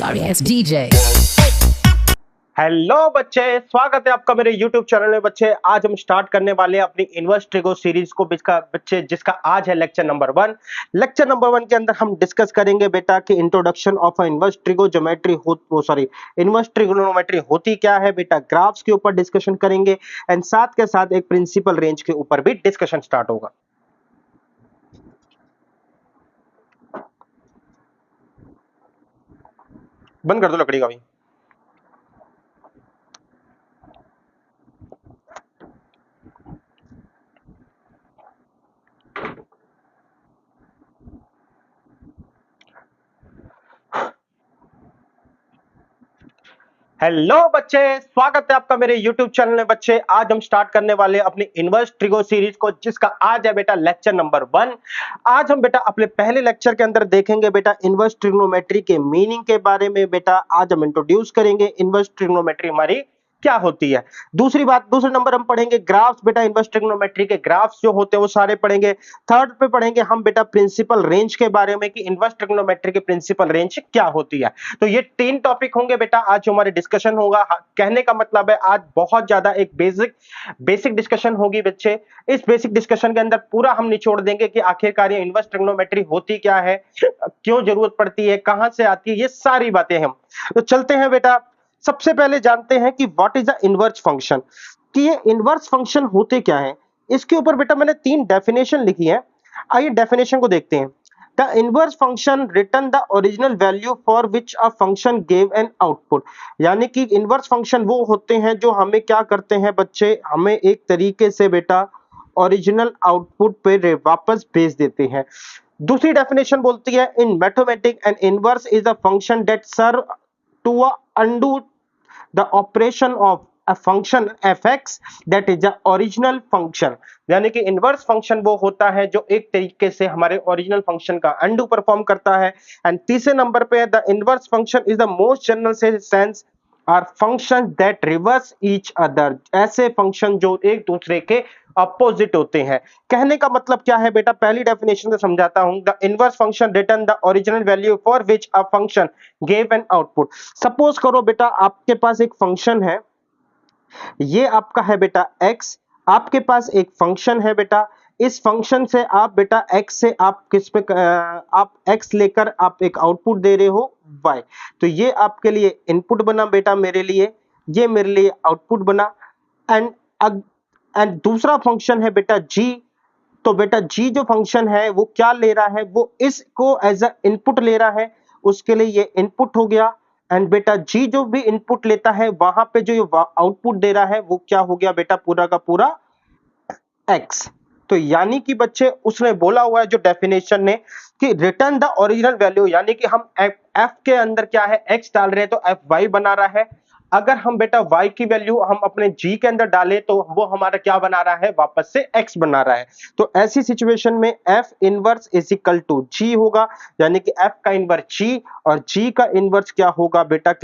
Sorry ass DJ. Hello बच्चे, स्वागत है आपका मेरे YouTube चैनल में। बच्चे आज हम स्टार्ट करने वाले हैं अपनी इनवर्स ट्रिगो सीरीज को जिसका आज है लेक्चर नंबर 1। लेक्चर नंबर 1 के अंदर हम डिस्कस करेंगे बेटा कि introduction of inverse trigo geometry inverse trigonometry होती क्या है बेटा। ग्राफ्स के ऊपर डिस्कशन करेंगे एंड साथ के साथ एक प्रिंसिपल रेंज के ऊपर भी डिस्कशन स्टार्ट होगा। बंद कर दो लकड़ी का भी। हेलो बच्चे, स्वागत है आपका मेरे YouTube चैनल में। बच्चे आज हम स्टार्ट करने वाले हैं अपनी इनवर्स ट्रिगो सीरीज को, जिसका आज है बेटा लेक्चर नंबर 1। आज हम बेटा अपने पहले लेक्चर के अंदर देखेंगे बेटा इनवर्स ट्रिग्नोमेट्री के मीनिंग के बारे में। बेटा आज हम इंट्रोड्यूस करेंगे इनवर्स ट्रिग्नोमेट्री हमारी क्या होती है। दूसरे नंबर हम पढ़ेंगे ग्राफ्स। बेटा इनवर्स ट्रिग्नोमेट्री के ग्राफ्स जो होते हैं वो सारे पढ़ेंगे। थर्ड पे पढ़ेंगे हम बेटा प्रिंसिपल रेंज के बारे में कि इनवर्स ट्रिग्नोमेट्री की प्रिंसिपल रेंज क्या होती है। तो ये 3 टॉपिक होंगे बेटा आज जो हमारे डिस्कशन होगा। कहने का मतलब है आज बहुत ज्यादा एक बेसिक डिस्कशन होगी बच्चे। इस बेसिक डिस्कशन के अंदर पूरा हम निचोड़ देंगे कि आखिरकार ये इनवर्स ट्रिग्नोमेट्री होती क्या है, क्यों जरूरत पड़ती है, कहां से आती है, ये सारी बातें हम तो चलते हैं बेटा। सबसे पहले जानते हैं कि what is the inverse function, कि ये इनवर्स फंक्शन होते क्या है। इसके ऊपर बेटा मैंने 3 डेफिनेशन लिखी है। आइए डेफिनेशन को देखते हैं। The inverse function return the original value for which a function gave an output. यानी कि इनवर्स फंक्शन वो होते हैं जो हमें क्या करते हैं बच्चे, हमें एक तरीके से बेटा ओरिजिनल आउटपुट पे वापस भेज देते हैं। दूसरी डेफिनेशन बोलती है in mathematics an inverse is a function that serve to undo the operation of a function fx that is the original function। यानी कि इनवर्स फंक्शन वो होता है जो एक तरीके से हमारे ओरिजिनल फंक्शन का अंडू परफॉर्म करता है। एंड तीसरे नंबर पे the inverse function is the most general sense are function that reverse each other. ऐसे फंक्शन जो एक दूसरे के अपोजिट होते हैं। कहने का मतलब क्या है बेटा, पहली डेफिनेशन से समझाता हूं। The inverse function return the original value for which a function gave an output. Suppose करो बेटा आपके पास एक फंक्शन है, ये आपका है बेटा x। आपके पास एक फंक्शन है बेटा, इस फंक्शन से आप बेटा x से आप आप x लेकर आप एक आउटपुट दे रहे हो y। तो ये आपके लिए इनपुट बना बेटा, मेरे लिए ये मेरे लिए आउटपुट बना। एंड एंड दूसरा फंक्शन है बेटा g। तो बेटा g जो फंक्शन है वो क्या ले रहा है, वो इसको एज अ इनपुट ले रहा है, उसके लिए ये इनपुट हो गया। एंड बेटा g जो भी इनपुट लेता है वहां पे जो आउटपुट दे रहा है वो क्या हो गया बेटा, पूरा का पूरा x। तो यानी कि बच्चे उसने बोला हुआ है जो डेफिनेशन ने कि रिटर्न द ओरिजिनल वैल्यू, यानी कि हम f के अंदर क्या है x डाल रहे हैं तो fy बना रहा है। अगर हम बेटा y की वैल्यू हम अपने g के अंदर डालें तो वो हमारा क्या बना रहा है, वापस से x बना रहा है। तो ऐसी सिचुएशन में f inverse is equal to g होगा, यानी कि f का इनवर्स g और g का इनवर्स क्या होगा बेटा,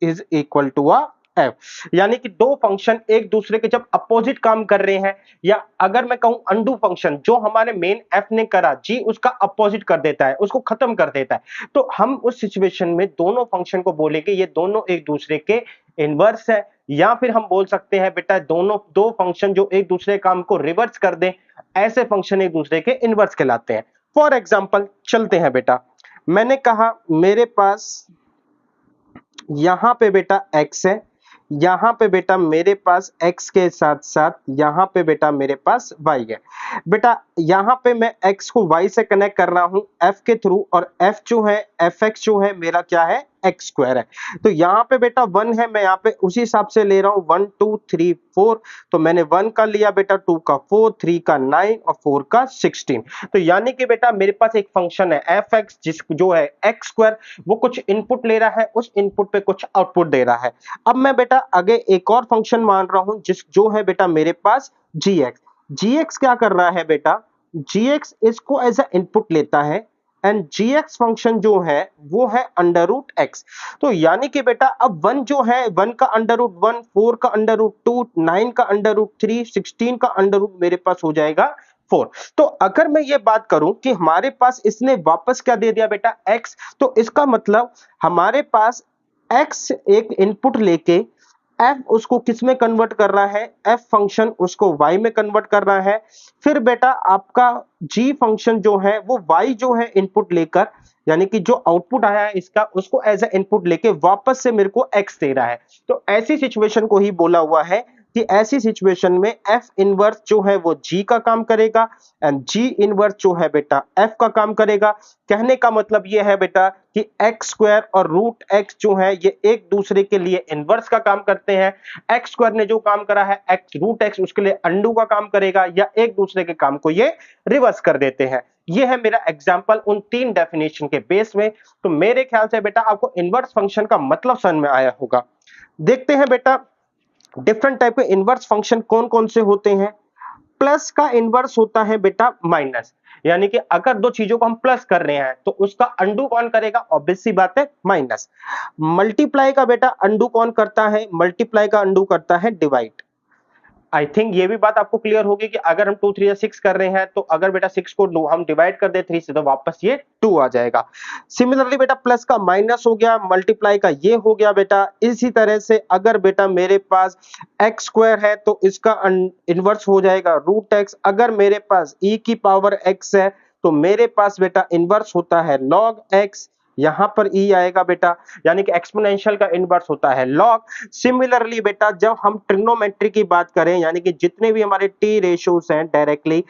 इज इक्वल टू f। यानी कि दो फंक्शन एक दूसरे के जब अपोजिट काम कर रहे हैं, या अगर मैं कहूं अंडू फंक्शन जो हमारे मेन f ने करा, g उसका अपोजिट कर देता है, उसको खत्म कर देता है, तो हम उस सिचुएशन में दोनों फंक्शन को बोलेंगे ये दोनों एक दूसरे के इनवर्स है। या फिर हम बोल सकते हैं बेटा दो फंक्शन जो एक दूसरे काम को रिवर्स कर दें, ऐसे फंक्शन एक दूसरे के इनवर्स कहलाते हैं। फॉर एग्जांपल चलते हैं बेटा, मैंने कहा मेरे पास यहां पे बेटा x है, यहां पे बेटा मेरे पास x के साथ साथ यहां पे बेटा मेरे पास y है। बेटा यहां पे मैं x को y से कनेक्ट कर रहा हूं f के थ्रू, और f जो है fx जो है मेरा क्या है, x स्क्वायर है। तो यहाँ पे बेटा 1 है, मैं यहाँ पे उसी हिसाब से ले रहा हूँ 1 2 3 4। तो मैंने 1 का लिया बेटा, 2 का 4, 3 का 9 और 4 का 16। तो यानी कि बेटा मेरे पास एक फंक्शन है fx जो है x स्क्वायर, वो कुछ इनपुट ले रहा है, उस इनपुट पे कुछ आउटपुट दे रहा है। अब मैं बेटा आगे एक और फंक्शन मान रहा हूं जो है बेटा मेरे पास gx क्या कर रहा है बेटा, gx इसको एज अ इनपुट लेता है एंड gx फंक्शन जो है वो है अंडर रूट x। तो यानी कि बेटा अब 1 जो है 1 का अंडर रूट 1, 4 का अंडर रूट 2, 9 का अंडर रूट 3, 16 का अंडर रूट मेरे पास हो जाएगा 4। तो अगर मैं ये बात करूं कि हमारे पास इसने वापस क्या दे दिया बेटा x, तो इसका मतलब हमारे पास x एक इनपुट लेके f उसको किस में कन्वर्ट कर रहा है, f फंक्शन उसको y में कन्वर्ट कर रहा है। फिर बेटा आपका g फंक्शन जो है वो y जो है इनपुट लेकर, यानी कि जो आउटपुट आया है इसका उसको एज ए इनपुट लेके वापस से मेरे को x दे रहा है। तो ऐसी सिचुएशन को ही बोला हुआ है कि ऐसी सिचुएशन में f इनवर्स जो है वो g का काम करेगा एंड g इनवर्स जो है बेटा f का काम करेगा। कहने का मतलब ये है बेटा कि x स्क्वायर और रूट x जो है ये एक दूसरे के लिए इनवर्स का काम करते हैं। x स्क्वायर ने जो काम करा है x रूट x उसके लिए अंडू का काम करेगा, या एक दूसरे के काम को ये रिवर्स कर देते हैं। ये है मेरा एग्जांपल उन तीन डेफिनेशन के बेस में। तो मेरे ख्याल से बेटा आपको इनवर्स फंक्शन का मतलब समझ में आया होगा। देखते हैं बेटा डिफरेंट टाइप के इनवर्स फंक्शन कौन कौन से होते हैं। प्लस का इनवर्स होता है बेटा माइनस, यानी कि अगर दो चीजों को हम प्लस कर रहे हैं तो उसका अंडू कौन करेगा, ऑब्वियस सी बात है माइनस। मल्टीप्लाई का बेटा अंडू कौन करता है, मल्टीप्लाई का अंडू करता है डिवाइड। आई थिंक ये भी बात आपको क्लियर होगी कि अगर हम 2 3 या 6 कर रहे हैं तो अगर बेटा 6 को हम डिवाइड कर दे 3 से तो वापस ये 2 आ जाएगा। सिमिलरली बेटा प्लस का माइनस हो गया, मल्टीप्लाई का ये हो गया बेटा। इसी तरह से अगर बेटा मेरे पास x स्क्वायर है तो इसका इनवर्स हो जाएगा रूट x। अगर मेरे पास e की पावर x है तो मेरे पास बेटा इनवर्स होता है log x। यहां पर e आएगा बेटा, यानी कि एक्सपोनेंशियल का इनवर्स होता है log। सिमिलरली बेटा जब हम ट्रिग्नोमेट्री की बात करें, यानी कि जितने भी हमारे टी रेशियोज हैं डायरेक्टली,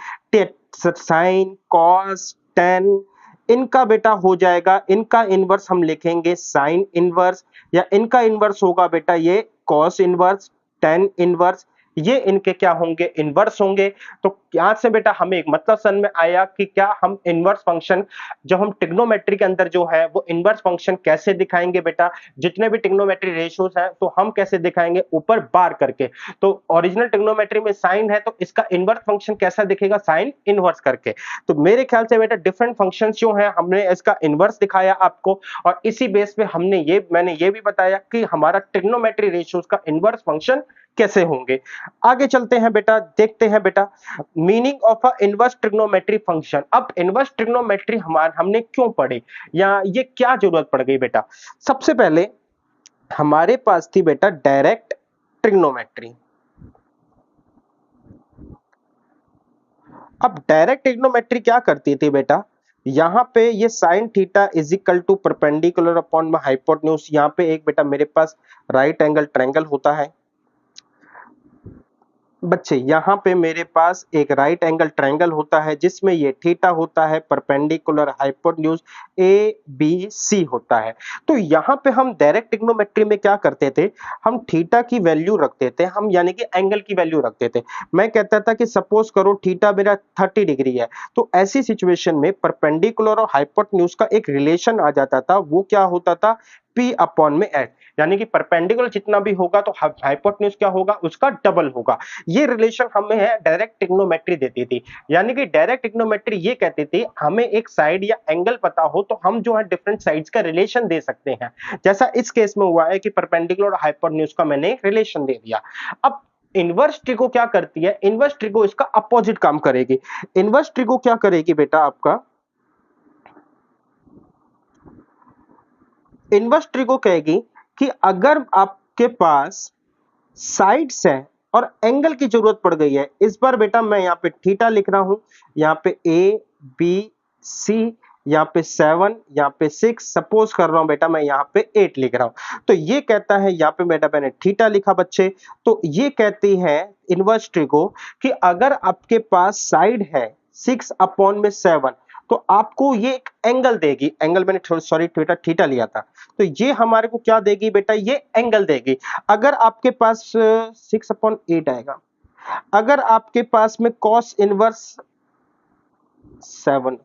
साइन कॉस टेन, इनका बेटा हो जाएगा, इनका इनवर्स हम लिखेंगे साइन इनवर्स, या इनका इनवर्स होगा बेटा ये कॉस इनवर्स, टेन इनवर्स। ये इनके क्या होंगे, इनवर्स होंगे। तो यहां से बेटा हमें एक मतलब समझ में आया कि क्या हम इनवर्स फंक्शन जब हम ट्रिग्नोमेट्री के अंदर जो है वो इनवर्स फंक्शन कैसे दिखाएंगे बेटा। जितने भी ट्रिग्नोमेट्री रेशियोज हैं तो हम कैसे दिखाएंगे, ऊपर बार करके। तो ओरिजिनल ट्रिग्नोमेट्री में साइन है तो इसका इनवर्स फंक्शन कैसा दिखेगा, साइन इनवर्स करके। तो मेरे ख्याल से बेटा डिफरेंट फंक्शंस जो हैं हमने इसका इनवर्स दिखाया आपको, और इसी बेस पे मैंने ये भी बताया कि हमारा ट्रिग्नोमेट्री रेशियोज का इनवर्स फंक्शन कैसे होंगे। आगे चलते हैं बेटा, देखते हैं बेटा meaning of a inverse trigonometry function. अब इनवर्स ट्रिग्नोमेट्री हमने क्यों पढ़ी, या ये क्या जरूरत पड़ गई बेटा। सबसे पहले हमारे पास थी बेटा डायरेक्ट ट्रिग्नोमेट्री। अब डायरेक्ट ट्रिग्नोमेट्री क्या करती थी बेटा, यहां पे ये sine theta is equal to perpendicular upon hypotenuse. यहां पे एक बेटा मेरे पास राइट एंगल ट्रायंगल होता है बच्चे, यहाँ पे मेरे पास एक राइट एंगल ट्रायंगल होता है जिसमें ये थीटा होता है, perpendicular hypotenuse A B C होता है। तो यहाँ पे हम डायरेक्ट ट्रिग्नोमेट्री में क्या करते थे, हम थीटा की वैल्यू रखते थे, हम यानी कि एंगल की वैल्यू रखते थे। मैं कहता था कि सपोज करो थीटा मेरा 30 डिग्री है, तो ऐसी सिचुएशन में परपेंडिकुलर और हाइपोटेन्यूज का एक रिलेशन आ जाता था। वो क्या होता था, P अपॉन में एच, यानी कि परपेंडिकुलर जितना भी होगा तो हाइपोटेन्यूज क्या होगा, उसका डबल होगा। ये रिलेशन हमें है डायरेक्ट ट्रिग्नोमेट्री देती थी। यानी कि डायरेक्ट ट्रिग्नोमेट्री ये कहती थी हमें एक साइड या एंगल पता हो तो हम जो है डिफरेंट साइड्स का रिलेशन दे सकते हैं। जैसा इस केस में हुआ है कि परपेंडिकुलर और हाइपोटेन्यूज का मैंने एक रिलेशन दे दिया। अब इनवर्स ट्रिगो क्या करती है, इनवर्स ट्रिगो इसका अपोजिट काम करेगी। इनवर्स ट्रिगो क्या करेगी बेटा, आपका इनवर्स ट्रिगो कहेगी कि अगर आपके पास साइड्स है और एंगल की जरूरत पड़ गई है, इस बार बेटा मैं यहाँ पे थीटा लिख रहा हूं, यहाँ पे ए बी सी, यहाँ पे 7, यहाँ पे 6, सपोज कर रहा हूं बेटा मैं यहाँ पे 8 लिख रहा हूं। तो ये कहता है, यहाँ पे बेटा मैंने थीटा लिखा बच्चे, तो ये कहती है इनवर्स ट्रिगो कि अगर आपके पास साइड है 6 अपॉन में 7 तो आपको ये एक एंगल देगी। एंगल मैंने सॉरी थीटा लिया था, तो ये हमारे को क्या देगी बेटा, ये एंगल देगी। अगर आपके पास 6/8 आएगा, अगर आपके पास में cos इनवर्स 7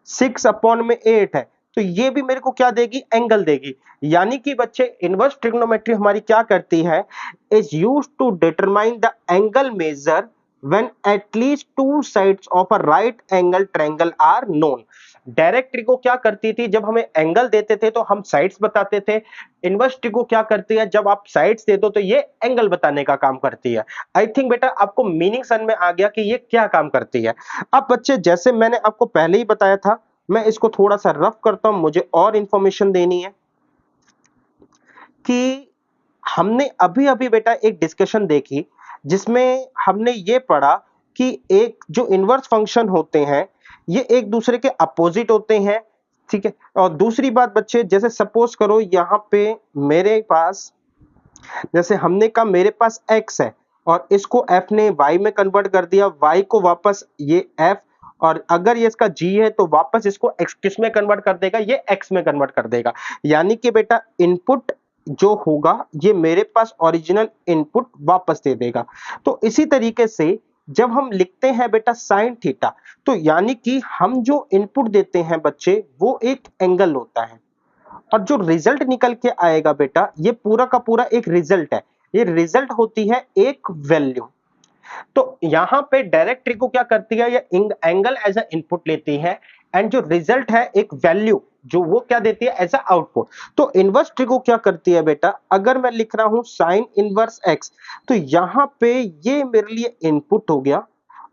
6/8 है तो ये भी मेरे को क्या देगी, एंगल देगी। यानी कि बच्चे इनवर्स ट्रिग्नोमेट्री हमारी क्या करती है, is used to determine the angle measure when at least two sides of a right angle triangle are known। Direct ट्रिको क्या करती थी, जब हमें एंगल देते थे तो हम साइड्स बताते थे। इनवर्स ट्रिको क्या करती है, जब आप साइड्स दे दो तो ये एंगल बताने का काम करती है। आई थिंक बेटा आपको मीनिंग समझ में आ गया कि ये क्या काम करती है। अब बच्चे जैसे मैंने आपको पहले ही बताया था, मैं इसको थोड़ा सा रफ करता हूं, मुझे और इंफॉर्मेशन देनी है कि हमने अभी-अभी बेटा एक डिस्कशन देखी, जिसमें हमने ये पढ़ा कि एक जो इनवर्स फंक्शन होते हैं, ये एक दूसरे के अपोजिट होते हैं, ठीक है? और दूसरी बात बच्चे, जैसे सपोज करो यहाँ पे मेरे पास, जैसे हमने कहा मेरे पास x है और इसको f ने y में कन्वर्ट कर दिया, y को वापस ये f, और अगर ये इसका g है तो वापस इसको x किस में कन्वर्ट कर देगा, ये x में कन्वर्ट कर देगा। यानी कि बेटा इनपुट जो होगा ये मेरे पास ओरिजिनल इनपुट वापस दे देगा। तो इसी तरीके से जब हम लिखते हैं बेटा साइन थीटा, तो यानी कि हम जो इनपुट देते हैं बच्चे वो एक एंगल होता है, और जो रिजल्ट निकल के आएगा बेटा ये पूरा का पूरा एक रिजल्ट है, ये रिजल्ट होती है एक वैल्यू। तो यहां पे डायरेक्ट ट्रिको क्या करती है, ये एंगल एज अ इनपुट लेती है, एंड जो रिजल्ट है एक वैल्यू जो वो क्या देती है एज अ आउटपुट। तो इनवर्स ट्रिको क्या करती है बेटा, अगर मैं लिख रहा हूं साइन इनवर्स एक्स, तो यहां पे ये मेरे लिए इनपुट हो गया,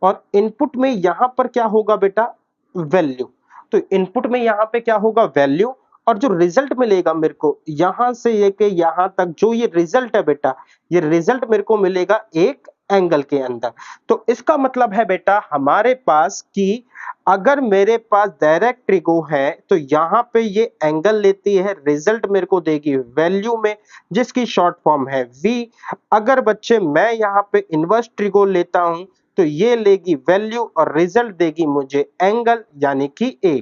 और इनपुट में यहां पर क्या होगा बेटा, वैल्यू। तो इनपुट में यहां पे क्या होगा, वैल्यू, और जो रिजल्ट मिलेगा मेरे को यहां से लेके यहां तक जो ये रिजल्ट है बेटा, ये रिजल्ट मेरे को मिलेगा एक एंगल के अंदर। तो इसका मतलब है बेटा हमारे पास कि अगर मेरे पास डायरेक्ट ट्रिको है तो यहां पे ये एंगल लेती है, रिजल्ट मेरे को देगी वैल्यू में, जिसकी शॉर्ट फॉर्म है v। अगर बच्चे मैं यहां पे इनवर्स ट्रिको लेता हूं तो ये लेगी वैल्यू और रिजल्ट देगी मुझे एंगल, यानी कि a।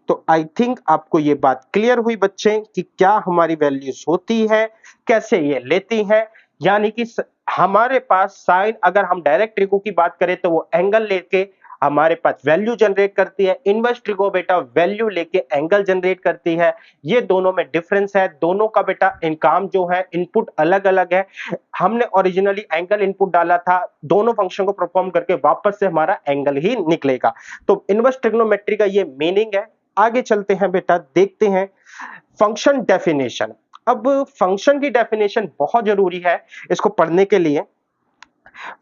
तो आई थिंक आपको ये बात क्लियर हुई बच्चे कि क्या हमारी वैल्यूज होती है, कैसे ये लेती है। यानी कि हमारे पास साइन, अगर हम डायरेक्ट ट्रिको की बात करें तो वो एंगल लेके हमारे पास वैल्यू जनरेट करती है, इनवर्स ट्रिको बेटा वैल्यू लेके एंगल जनरेट करती है। ये दोनों में डिफरेंस है, दोनों का बेटा काम जो है इनपुट अलग अलग है। हमने ओरिजिनली एंगल इनपुट डाला था, दोनों फंक्शन को परफॉर्म करके वापस से हमारा एंगल ही निकलेगा। तो इनवर्स ट्रिग्नोमेट्री का ये मीनिंग है। आगे चलते हैं बेटा, देखते हैं फंक्शन डेफिनेशन। अब फंक्शन की डेफिनेशन बहुत जरूरी है इसको पढ़ने के लिए।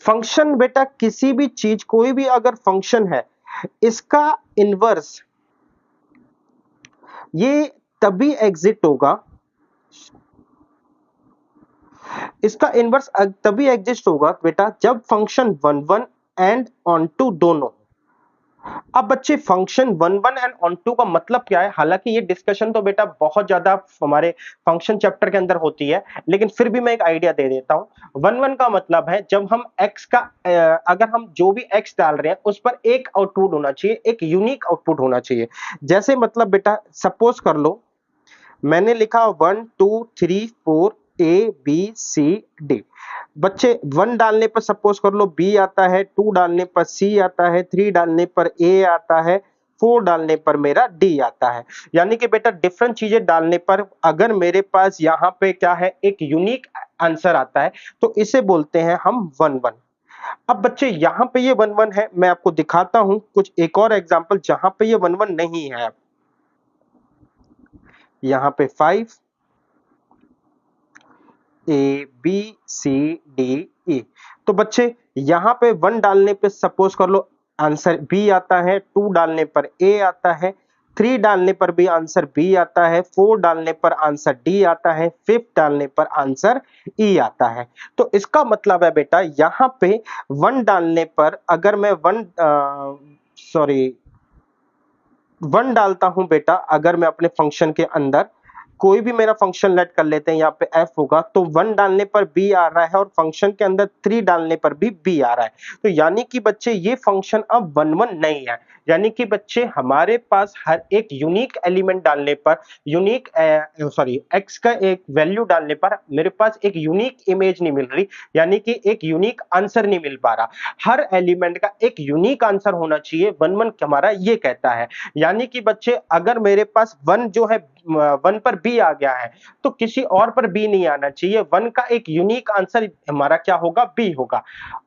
फंक्शन बेटा किसी भी चीज, कोई भी अगर फंक्शन है, इसका इनवर्स ये तभी एग्जिस्ट होगा, इसका इनवर्स तभी एग्जिस्ट होगा बेटा जब function one one and onto दोनों। अब बच्चे function one one and onto का मतलब क्या है, हालांकि ये डिस्कशन तो बेटा बहुत ज्यादा हमारे फंक्शन चैप्टर के अंदर होती है, लेकिन फिर भी मैं एक आइडिया दे देता हूं। वन वन का मतलब है जब हम x का अगर हम जो भी x डाल रहे हैं उस पर एक आउटपुट होना चाहिए, एक यूनिक आउटपुट होना चाहिए। जैसे मतलब बेटा सपोज कर लो मैंने लिखा 1 2 3 4 ए बी सी डी। बच्चे 1 डालने पर सपोज कर लो बी आता है, 2 डालने पर सी आता है, 3 डालने पर ए आता है, 4 डालने पर मेरा डी आता है। यानी कि बेटा डिफरेंट चीजें डालने पर अगर मेरे पास यहाँ पे क्या है, एक यूनिक आंसर आता है, तो इसे बोलते हैं हम वन वन। अब बच्चे यहाँ पे ये वन वन है, मैं आपको दिखाता हूं कुछ एक और एग्जाम्पल जहां पे ये वन वन नहीं है। यहाँ पे 5 ए बी सी डी ई। तो बच्चे यहाँ पे 1 डालने पे सपोज कर लो आंसर बी आता है, 2 डालने पर ए आता है, 3 डालने पर भी आंसर बी आता है, 4 डालने पर आंसर डी आता है, 5 डालने पर आंसर ई आता है। तो इसका मतलब है बेटा यहाँ पे 1 डालने पर अगर मैं 1 डालता हूं बेटा, अगर मैं अपने फंक्शन के अंदर कोई भी मेरा फंक्शन लेट कर लेते हैं, यहाँ पे f होगा, तो 1 डालने पर b आ रहा है और फंक्शन के अंदर 3 डालने पर भी b आ रहा है। तो यानी कि बच्चे ये फंक्शन अब 1 1 नहीं है। यानी कि बच्चे हमारे पास हर एक यूनिक एलिमेंट डालने पर, यूनिक x का एक वैल्यू डालने पर मेरे पास एक यूनिक इमेज नहीं मिल रही, यानी कि एक यूनिक आंसर नहीं मिल पा रहा। हर एलिमेंट का एक यूनिक आंसर होना चाहिए, 1 1 हमारा ये कहता है। यानी कि बच्चे अगर मेरे पास 1 जो है 1 पर बी आ गया है तो किसी और पर बी नहीं आना चाहिए, 1 का एक यूनिक आंसर हमारा क्या होगा, बी होगा।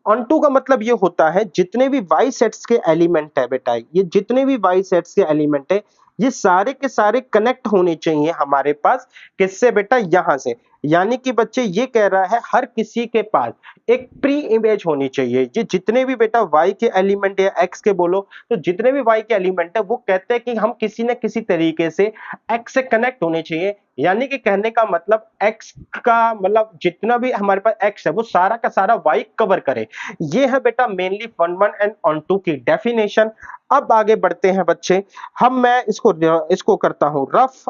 ऑन टू का मतलब ये होता है जितने भी वाई सेट्स के एलिमेंट है बेटा, ये जितने भी वाई सेट्स के एलिमेंट है, ये सारे के सारे कनेक्ट होने चाहिए हमारे पास, किससे बेटा, यहां से। यानी कि बच्चे ये कह रहा है हर किसी के पास एक प्री इमेज होनी चाहिए। ये जितने भी बेटा y के एलिमेंट या x के बोलो, तो जितने भी y के एलिमेंट है वो कहते हैं कि हम किसी न किसी तरीके से x से कनेक्ट होने चाहिए। यानी कि कहने का मतलब x का मतलब जितना भी हमारे पास x है वो सारा का सारा y कवर करे। ये है बेटा mainly fun one and onto की डेफिनेशन। अब आगे बढ़ते हैं बच्चे, मैं इसको करता हूं रफ।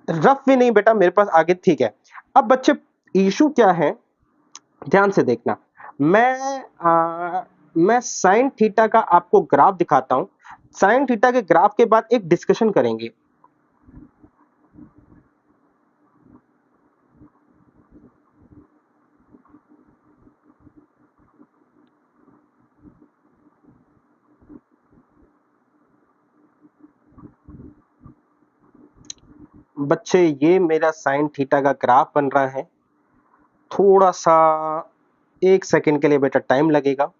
रफ भी नहीं बेटा मेरे पास आगे, ठीक है। अब बच्चे इशू क्या है, ध्यान से देखना। मैं साइन थीटा का आपको ग्राफ दिखाता हूं। साइन थीटा के ग्राफ के बाद एक डिस्कशन करेंगे। बच्चे ये मेरा साइन थीटा का ग्राफ बन रहा है। थोड़ा सा 1 सेकंड के लिए बेटा टाइम लगेगा।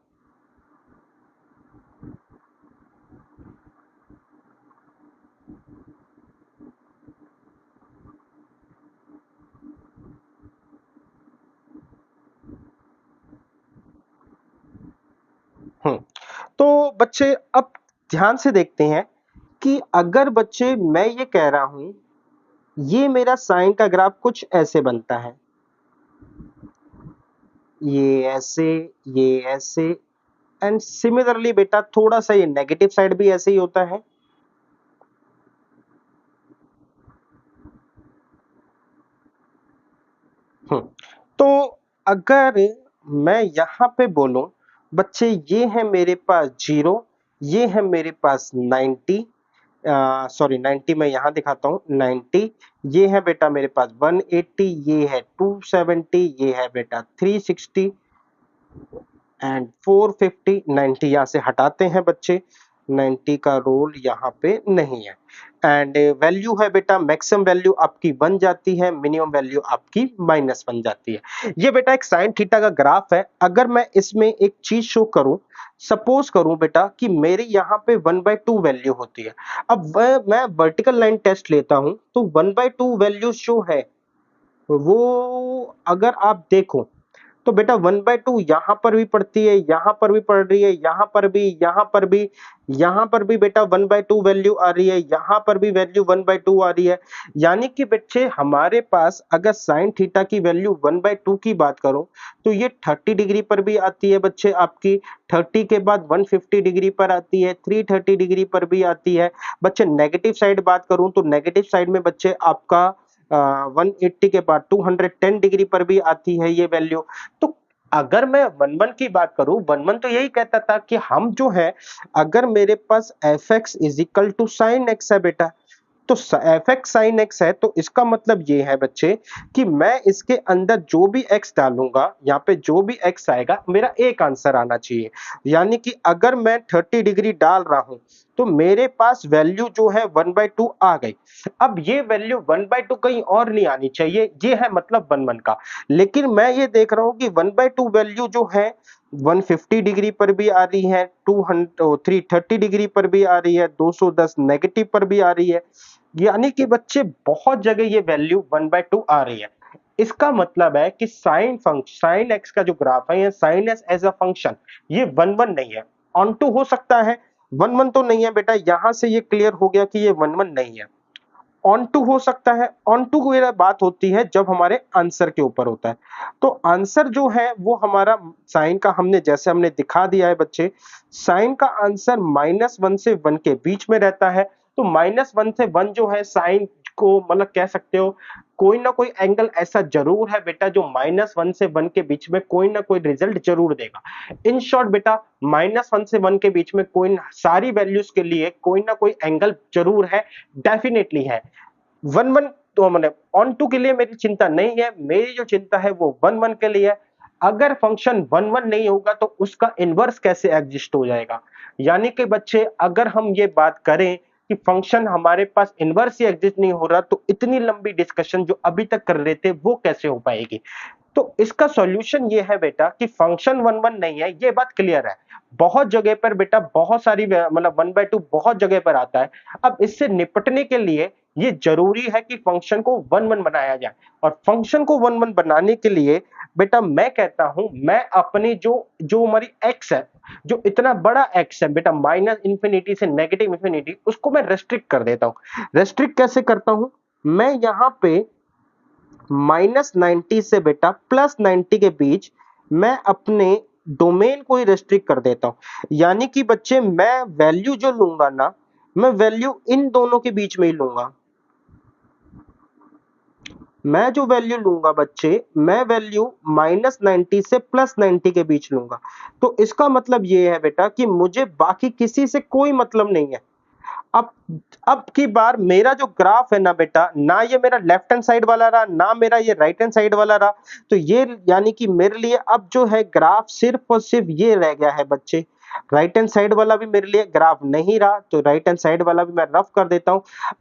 हम्म तो बच्चे अब ध्यान से देखते हैं कि अगर बच्चे मैं ये कह रहा हूं, ये मेरा साइन का ग्राफ कुछ ऐसे बनता है, ये ऐसे, ये ऐसे, एंड सिमिलरली बेटा थोड़ा सा ये नेगेटिव साइड भी ऐसे ही होता है। हम्म तो अगर मैं यहां पे बोलूं बच्चे, ये है मेरे पास 0, ये है मेरे पास 90, सॉरी 90 मैं यहां दिखाता हूं 90, ये है बेटा मेरे पास 180, ये है 270, ये है बेटा 360 एंड 450। 90 यहां से हटाते हैं बच्चे, 90 का रोल यहाँ पे नहीं है। एंड वैल्यू है बेटा, मैक्सिमम वैल्यू आपकी बन जाती है, मिनिमम वैल्यू आपकी माइनस बन जाती है। ये बेटा एक साइन थीटा का ग्राफ है। अगर मैं इसमें एक चीज शो करूं, सपोज करूं बेटा कि मेरे यहाँ पे 1/2 वैल्यू होती है। अब मैं वर्टिकल लाइन टेस्ट लेता हूं तो 1/2 वैल्यू शो है। वो अगर आप देखो तो बेटा 1/2 यहां पर भी पड़ती है, यहां पर भी पड़ रही है, यहां पर भी, यहां पर भी, यहां पर भी बेटा 1/2 वैल्यू आ रही है, यहां पर भी वैल्यू 1/2 आ रही है। यानी कि बच्चे हमारे पास अगर साइन थीटा की वैल्यू 1/2 की बात करूं तो ये 30 डिग्री पर भी आती है बच्चे आपकी, 30 के बाद 150 डिग्री पर आती है, 330 डिग्री पर भी आती है। बच्चे नेगेटिव साइड बात करूं तो नेगेटिव साइड में बच्चे आपका 180 के बाद 210 डिग्री पर भी आती है ये वैल्यू। तो अगर मैं वन वन की बात करूं, वन वन तो यही कहता था कि हम जो है, अगर मेरे पास F X is equal to sine X है बेटा, तो एफ एक्स साइन एक्स है, तो इसका मतलब ये है बच्चे कि मैं इसके अंदर जो भी एक्स डालूंगा, यहाँ पे जो भी एक्स आएगा मेरा एक आंसर आना चाहिए। यानी कि अगर मैं 30 डिग्री डाल रहा हूं तो मेरे पास वैल्यू जो है 1/2 आ गई। अब ये वैल्यू 1/2 कहीं और नहीं आनी चाहिए, ये है मतलब 1/1 का। लेकिन मैं ये देख रहा हूं कि 1/2 वैल्यू जो है 150 डिग्री पर भी आ रही है, 330 डिग्री पर भी आ रही है, 210 नेगेटिव पर भी आ रही है। यानी कि बच्चे बहुत जगह ये वैल्यू 1/2 आ रही है। इसका मतलब है कि साइन एक्स का जो ग्राफ है, ये sine x as a function, ये 1/1 नहीं है। ऑन टू हो सकता है, 1/1 तो नहीं है बेटा। यहां से ये क्लियर हो गया कि ये 1/1 नहीं है। ऑन टू हो सकता है। ऑन टू की बात होती है जब हमारे आंसर के ऊपर होता है। तो आंसर जो है वो हमारा साइन का, हमने जैसे हमने दिखा दिया है बच्चे, साइन का आंसर -1 से 1 के बीच में रहता है। तो -1 से 1 जो है साइन को मतलब कह सकते हो कोई ना कोई एंगल ऐसा जरूर है बेटा जो -1 से 1 के बीच में कोई ना कोई रिजल्ट जरूर देगा। इन शॉर्ट बेटा -1 से 1 के बीच में कोई सारी वैल्यूज के लिए कोई ना कोई एंगल जरूर है, डेफिनेटली है। 1/1 तो मैंने ऑन टू के लिए मेरी चिंता नहीं है, मेरी जो चिंता है वो 1/1 के लिए है। अगर फंक्शन 1/1 नहीं होगा तो उसका इनवर्स कैसे एग्जिस्ट हो जाएगा। यानी कि बच्चे अगर हम ये बात करें कि फंक्शन हमारे पास इनवर्स ही एग्जिस्ट नहीं हो रहा, तो इतनी लंबी डिस्कशन जो अभी तक कर रहे थे वो कैसे हो पाएगी। तो इसका सॉल्यूशन ये है बेटा कि फंक्शन 1 1 नहीं है, ये बात क्लियर है। बहुत जगह पर बेटा बहुत सारी मतलब 1/2 बहुत जगह पर आता है। अब इससे निपटने के लिए ये जरूरी है कि फंक्शन को 1 1 बनाया जाए, और फंक्शन को 1 1 बनाने के लिए बेटा मैं कहता हूं, मैं अपनी जो जो हमारी x है, जो इतना बड़ा x है बेटा माइनस इंफिनिटी से नेगेटिव इंफिनिटी, उसको मैं रेस्ट्रिक्ट कर देता हूं। रेस्ट्रिक्ट कैसे करता हूं? मैं यहां पे -90 से बेटा +90 के बीच मैं अपने डोमेन को ही रेस्ट्रिक्ट कर देता हूं। यानी कि बच्चे मैं वैल्यू जो लूंगा ना, मैं वैल्यू इन दोनों के बीच में ही लूंगा। मैं जो वैल्यू लूंगा बच्चे, मैं वैल्यू -90 से +90 के बीच लूंगा। तो इसका मतलब ये है बेटा कि मुझे बाकी किसी से कोई मतलब नहीं है। अब अब की बार मेरा जो ग्राफ है ना बेटा, ना ये मेरा लेफ्ट हैंड साइड वाला रहा, ना मेरा ये राइट हैंड साइड वाला रहा। तो ये यानी कि मेरे लिए अब जो है ग्राफ सिर्फ और सिर्फ ये रह गया है बच्चे। राइट हैंड साइड वाला भी मेरे लिए ग्राफ नहीं रहा, तो राइट हैंड साइड वाला भी मैं रफ कर देता हूं।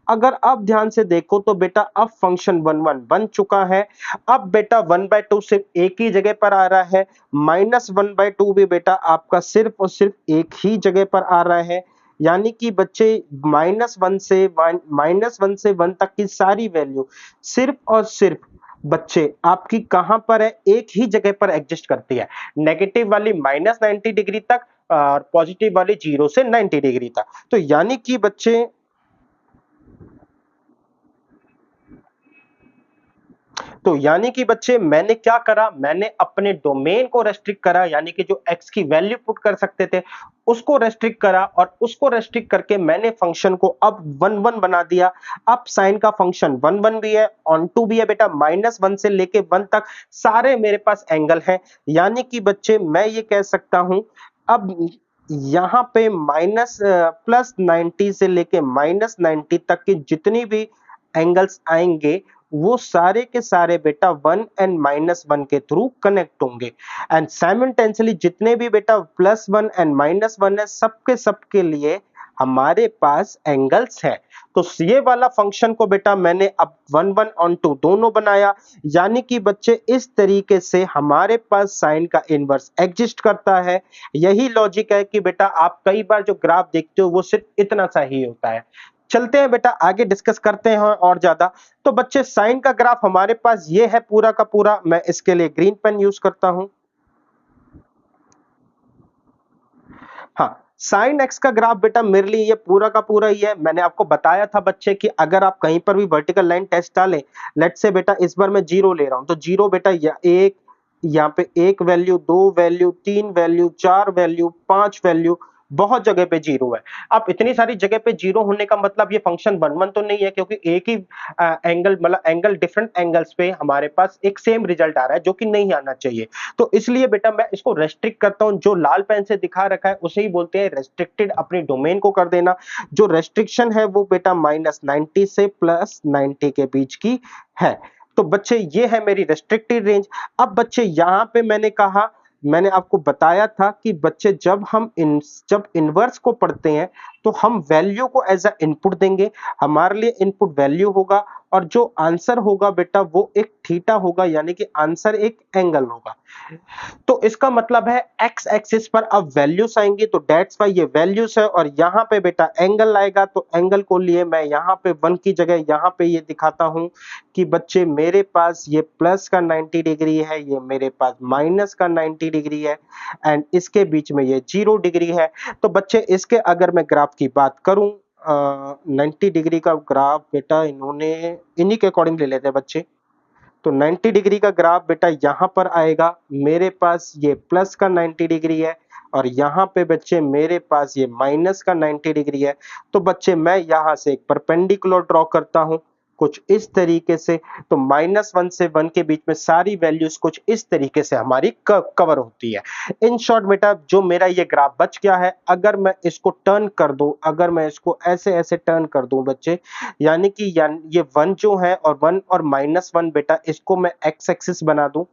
अगर अब ध्यान से देखो तो बेटा अब फंक्शन 1 1 बन चुका है। अब बेटा 1/2 सिर्फ एक ही जगह पर आ रहा है, -1/2 भी बेटा आपका सिर्फ और सिर्फ एक ही जगह पर आ रहा है। यानी कि बच्चे -1 से 1 तक की सारी वैल्यू सिर्फ और सिर्फ बच्चे आपकी कहां पर है, एक ही जगह पर एग्जिस्ट करती है। नेगेटिव वाली -90 डिग्री तक और पॉजिटिव वाली 0 से 90 डिग्री तक। तो यानी कि बच्चे मैंने क्या करा, मैंने अपने डोमेन को रेस्ट्रिक्ट करा, यानी कि जो x की वैल्यू पुट कर सकते थे उसको रेस्ट्रिक्ट करा, और उसको रेस्ट्रिक्ट करके मैंने फंक्शन को अब 1 1 बना दिया। अब साइन का फंक्शन 1 1 भी है, ऑन टू भी है बेटा, -1 से लेके 1 तक सारे मेरे पास एंगल हैं। यानी कि बच्चे मैं ये कह सकता हूं, अब यहाँ पे +90 से लेके -90 तक के जितनी भी एंगल्स आएंगे, वो सारे के सारे बेटा 1 एंड -1 के थ्रू कनेक्ट होंगे। एंड साइमल्टेनियसली जितने भी बेटा +1 एंड -1 है, सबके सबके लिए हमारे पास एंगल्स है। तो ये वाला फंक्शन को बेटा मैंने अब 1 1 ऑन टू दोनों बनाया। यानी कि बच्चे इस तरीके से हमारे पास साइन का इनवर्स एग्जिस्ट करता है। यही लॉजिक है कि बेटा आप कई बार जो ग्राफ देखते हो वो सिर्फ इतना सा ही होता है। चलते हैं बेटा आगे डिस्कस करते हैं और ज्यादा। तो बच्चे साइन का ग्राफ हमारे पास ये है पूरा का पूरा। मैं इसके लिए ग्रीन पेन यूज करता हूं। हाँ, साइन एक्स का ग्राफ बेटा मेरे लिए ये पूरा का पूरा ही है। मैंने आपको बताया था बच्चे कि अगर आप कहीं पर भी वर्टिकल लाइन टेस्ट डालें, लेट्स से बेटा इस बार मैं 0 ले रहा हूं, तो 0 बेटा एक, यहाँ पे 1 value, 2 value, 3 value, 4 value, 5 value, बहुत जगह पे 0 है। अब इतनी सारी जगह पे 0 होने का मतलब ये फंक्शन 1 1 तो नहीं है, क्योंकि एक ही एंगल मतलब एंगल डिफरेंट एंगल्स पे हमारे पास एक सेम रिजल्ट आ रहा है, जो कि नहीं आना चाहिए। तो इसलिए बेटा मैं इसको रेस्ट्रिक्ट करता हूं। जो लाल पेन से दिखा रखा है उसे ही बोलते हैं रेस्ट्रिक्टेड, अपनी डोमेन को कर देना। जो रेस्ट्रिक्शन है वो बेटा -90 से +90 के बीच की है। तो बच्चे ये है मेरी रेस्ट्रिक्टेड रेंज। अब बच्चे यहां पे मैंने आपको बताया था कि बच्चे जब इनवर्स को पढ़ते हैं तो हम वैल्यू को एज अ इनपुट देंगे। हमारे लिए इनपुट वैल्यू होगा, और जो आंसर होगा बेटा वो एक थीटा होगा, यानी कि आंसर एक एंगल होगा। तो इसका मतलब है एक्स एक्सिस पर अब वैल्यूज आएंगी, तो डेट्स वाई ये वैल्यूज है, और यहाँ पे बेटा एंगल आएगा। तो एंगल को लिए मैं यहाँ पे 1 की जगह यहाँ पे ये दिखाता हूं कि बच्चे मेरे पास ये प्लस का 90 डिग्री है, ये मेरे पास माइनस का 90 डिग्री है, एंड इसके बीच में ये 0 डिग्री है। तो बच्चे इसके अगर मैं ग्राफ की बात करूं, 90 डिग्री का ग्राफ बेटा इन्होंने इन्हीं के अकॉर्डिंग ले लेते हैं बच्चे। तो 90 डिग्री का ग्राफ बेटा यहाँ पर आएगा, मेरे पास ये प्लस का 90 डिग्री है, और यहाँ पे बच्चे मेरे पास ये माइनस का 90 डिग्री है। तो बच्चे मैं यहाँ से एक परपेंडिकुलर ड्रॉ करता हूँ कुछ इस तरीके से। तो -1 से 1 के बीच में सारी वैल्यूज कुछ इस तरीके से हमारी कवर होती है। इन शॉर्ट बेटा जो मेरा ये ग्राफ बच गया है, अगर मैं इसको टर्न कर दूं, अगर मैं इसको ऐसे ऐसे टर्न कर दूं बच्चे, यानी कि ये 1 जो है और 1 और -1 बेटा इसको मैं एक्स एक्सिस बना दूं,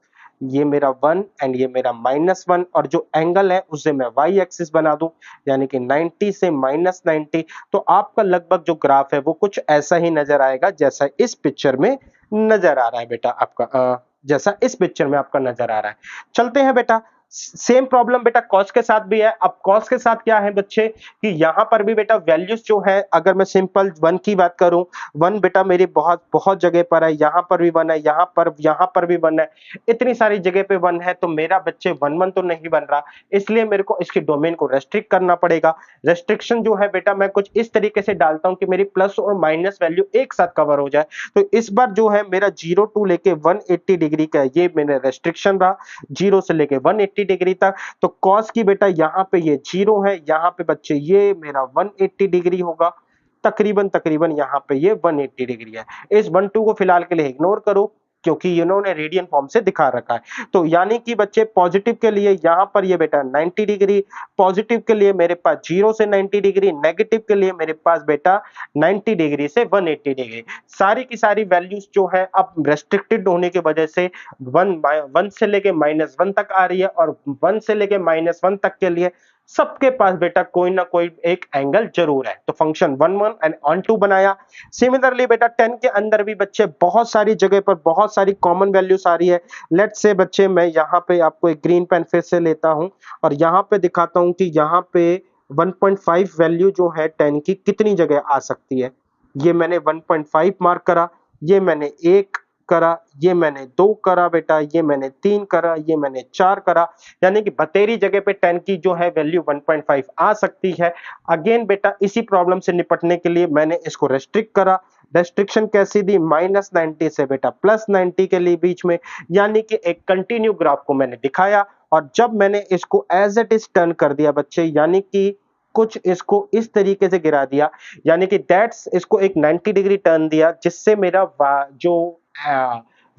ये मेरा 1 एंड ये मेरा -1, और जो एंगल है उसे मैं वाई एक्सिस बना दूं, यानी कि 90 से -90। तो आपका लगभग जो ग्राफ है वो कुछ ऐसा ही नजर आएगा जैसा इस पिक्चर में नजर आ रहा है बेटा आपका। जैसा इस पिक्चर में आपका नजर आ रहा है। चलते हैं बेटा, सेम प्रॉब्लम बेटा कॉस के साथ भी है। अब कॉस के साथ क्या है बच्चे कि यहां पर भी बेटा वैल्यूज जो है, अगर मैं सिंपल 1 की बात करूं, 1 बेटा मेरी बहुत बहुत जगह पर है, यहां पर भी 1 है, यहां पर भी 1 है, इतनी सारी जगह पे 1 है, तो मेरा बच्चे 1 1 तो नहीं बन रहा, इसलिए मेरे को इसके डोमेन को रेस्ट्रिक्ट करना पड़ेगा। रेस्ट्रिक्शन जो है बेटा मैं कुछ इस तरीके से डालता हूं कि मेरी प्लस और माइनस वैल्यू एक साथ कवर हो जाए। तो इस बार जो है मेरा 0 टू लेके 180 डिग्री का ये मेरा रेस्ट्रिक्शन रहा, 0 से लेके 180 डिग्री तक। तो कॉस की बेटा यहाँ पे ये 0 है, यहाँ पे बच्चे ये मेरा 180 डिग्री होगा, तकरीबन तकरीबन यहाँ पे ये 180 डिग्री है। इस 1 2 को फिलहाल के लिए इग्नोर करो, क्योंकि इन्होंने रेडियन फॉर्म से दिखा रखा है। तो यानी कि बच्चे पॉजिटिव के लिए यहाँ पर ये बेटा 90 डिग्री, पॉजिटिव के लिए मेरे पास 0 से 90 डिग्री, नेगेटिव के लिए मेरे पास बेटा 90 डिग्री से 180 डिग्री। सारी की सारी वैल्यूज जो है अब रेस्ट्रिक्टेड होने की वजह से 1 से लेके -1 तक आ रही है, और 1 से लेके -1 तक के लिए सबके पास बेटा कोई ना कोई एक एंगल जरूर है। तो फंक्शन 1 1 एंड ऑन 2 बनाया। सिमिलरली बेटा 10 के अंदर भी बच्चे बहुत सारी जगह पर बहुत सारी कॉमन वैल्यूज आ रही है। लेट्स से बच्चे मैं यहाँ पे आपको एक ग्रीन पेन फिर से लेता हूं और यहाँ पे दिखाता हूं कि यहाँ पे 1.5 वैल्यू जो है 10 की कितनी जगह आ सकती है। ये मैंने 1.5 मार्क करा, ये मैंने 1 करा, ये मैंने 2 करा बेटा, ये मैंने 3 करा, ये मैंने 4 करा, यानी कि बतेरी जगह पे 10 की जो है वैल्यू 1.5 आ सकती है। अगेन बेटा इसी प्रॉब्लम से निपटने के लिए मैंने इसको रेस्ट्रिक्ट करा। रेस्ट्रिक्शन कैसी दी, -90 से बेटा +90 के लिए बीच में, यानी कि एक कंटिन्यू ग्राफ को मैंने दिखाया। और जब मैंने इसको एज इट इज टर्न कर दिया बच्चे, यानी कि कुछ इसको इस तरीके से गिरा दिया, यानी कि दैट्स इसको एक 90 डिग्री टर्न दिया, जिससे मेरा जो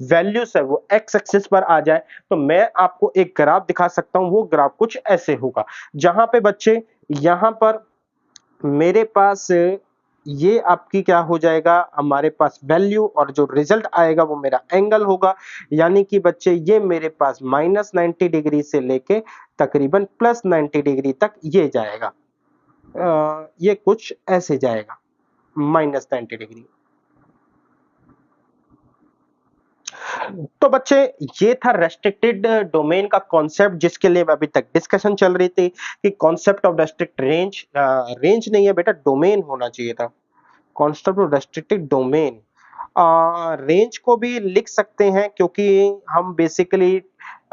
वैल्यूज है वो एक्स एक्सिस पर आ जाए। तो मैं आपको एक ग्राफ दिखा सकता हूं, वो ग्राफ कुछ ऐसे होगा, जहां पे बच्चे यहां पर मेरे पास ये आपकी क्या हो जाएगा, हमारे पास वैल्यू और जो रिजल्ट आएगा वो मेरा एंगल होगा। यानी कि बच्चे ये मेरे पास -90 डिग्री से लेके तकरीबन +90 डिग्री तक ये जाएगा। ये कुछ ऐसे जाएगा, -90 डिग्री। तो बच्चे ये था रेस्ट्रिक्टेड डोमेन का कॉन्सेप्ट, जिसके लिए अभी तक डिस्कशन चल रही थी कि concept of restrict range, range नहीं है बेटा, डोमेन होना चाहिए था। Concept of restricted domain, range को भी लिख सकते हैं, क्योंकि हम बेसिकली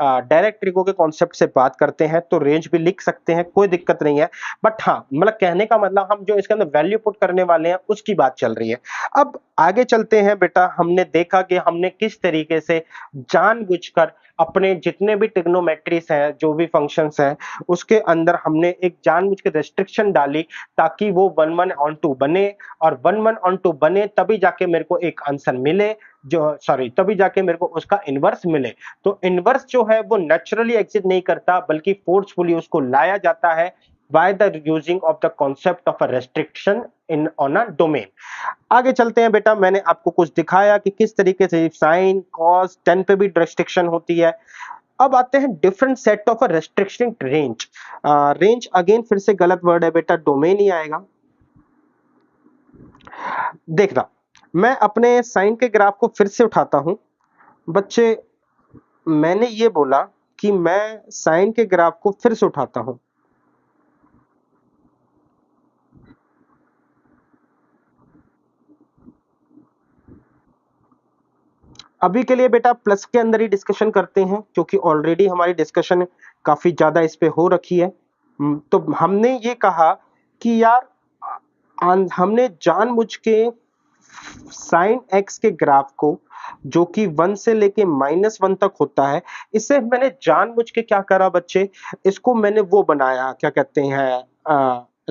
डायरेक्ट ट्रिगो के कॉन्सेप्ट से बात करते हैं, तो रेंज भी लिख सकते हैं, कोई दिक्कत नहीं है। बट हाँ, मतलब कहने का मतलब हम जो इसके अंदर वैल्यू पुट करने वाले हैं उसकी बात चल रही है। अब आगे चलते हैं बेटा, हमने देखा कि हमने किस तरीके से जानबूझकर अपने जितने भी ट्रिग्नोमेट्रीज हैं, जो भी फंक्शंस हैं, उसके अंदर हमने एक जानबूझ के रेस्ट्रिक्शन डाली, ताकि वो 1 1 ऑन 2 बने, और 1 1 ऑन 2 बने तभी जाके मेरे को एक आंसर मिले, जो सॉरी तभी जाके मेरे को उसका इनवर्स मिले। तो इनवर्स जो है वो नेचुरली एग्जिस्ट नहीं करता, बल्कि फोर्सफुली उसको लाया जाता है by the using of the concept of a restriction in on a domain. आगे चलते हैं बेटा, मैंने आपको कुछ दिखाया कि किस तरीके से साइन कॉस 10 पे भी रेस्ट्रिक्शन होती है। अब आते हैं different set of a restriction range. Range again फिर से गलत वर्ड है बेटा, डोमेन ही आएगा। देखना, मैं अपने साइन के ग्राफ को फिर से उठाता हूं बच्चे। मैंने ये बोला कि मैं साइन के ग्राफ को फिर से उठाता हूं। अभी के लिए बेटा प्लस के अंदर ही डिस्कशन करते हैं, क्योंकि ऑलरेडी हमारी डिस्कशन काफी ज्यादा इस पे हो रखी है। तो हमने ये कहा कि यार हमने जानबूझ के साइन एक्स के ग्राफ को, जो कि 1 से लेके -1 तक होता है, इसे मैंने जानबूझ के क्या करा बच्चे, इसको मैंने वो बनाया, क्या कहते हैं,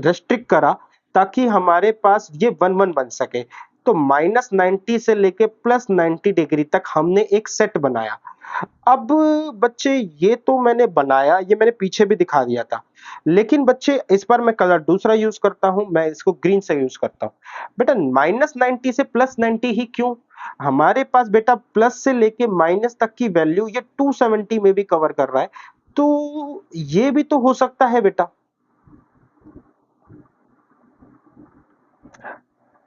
रेस्ट्रिक्ट करा, ताकि हमारे पास ये 1 1 बन सके। तो -90 से लेके +90 डिग्री तक हमने एक सेट बनाया। अब बच्चे ये तो मैंने बनाया, ये मैंने पीछे भी दिखा दिया था, लेकिन बच्चे इस बार मैं कलर दूसरा यूज करता हूं, मैं इसको ग्रीन से यूज करता हूं। बेटा -90 से +90 ही क्यों, हमारे पास बेटा प्लस से लेके माइनस तक की वैल्यू ये 270 में भी कवर कर रहा है, तो ये भी तो हो सकता है बेटा।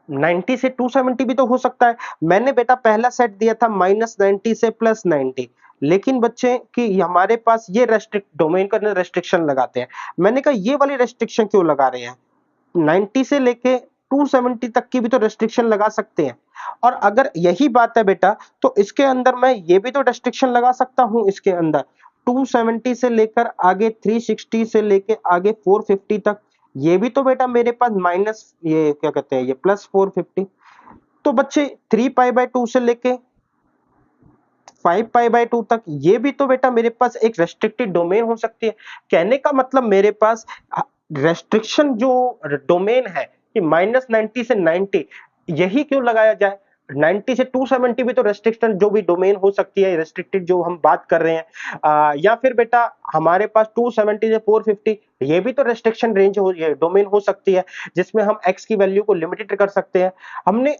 90 से 270 भी तो हो सकता है। मैंने बेटा पहला सेट दिया था -90 से +90, लेकिन बच्चे कि हमारे पास ये रेस्ट्रिक्ट डोमेन का रेस्ट्रिक्शन लगाते हैं। मैंने कहा ये वाली रेस्ट्रिक्शन क्यों लगा रहे हैं? 90 से लेके 270 तक की भी तो रेस्ट्रिक्शन लगा सकते हैं। और अगर यही बात है बेटा, तो इसके अंदर मैं ये भी तो रेस्ट्रिक्शन लगा सकता हूं इसके अंदर। 270 से लेकर आगे 360 से लेके आगे 450 तक, ये भी तो बेटा मेरे पास माइनस ये क्या कहते हैं ये +450। तो बच्चे 3π/2 से लेके 5π/2 तक, ये भी तो बेटा मेरे पास एक रेस्ट्रिक्टेड डोमेन हो सकती है। कहने का मतलब मेरे पास रेस्ट्रिक्शन जो डोमेन है कि -90 से 90, यही क्यों लगाया जाए? 90 से 270 भी तो रेस्ट्रिक्शन जो भी डोमेन हो सकती है, रेस्ट्रिक्टेड जो हम बात कर रहे हैं, या फिर बेटा हमारे पास 270 से 450, ये भी तो रेस्ट्रिक्शन रेंज हो, ये डोमेन हो सकती है, जिसमें हम x की वैल्यू को लिमिटेड कर सकते हैं। हमने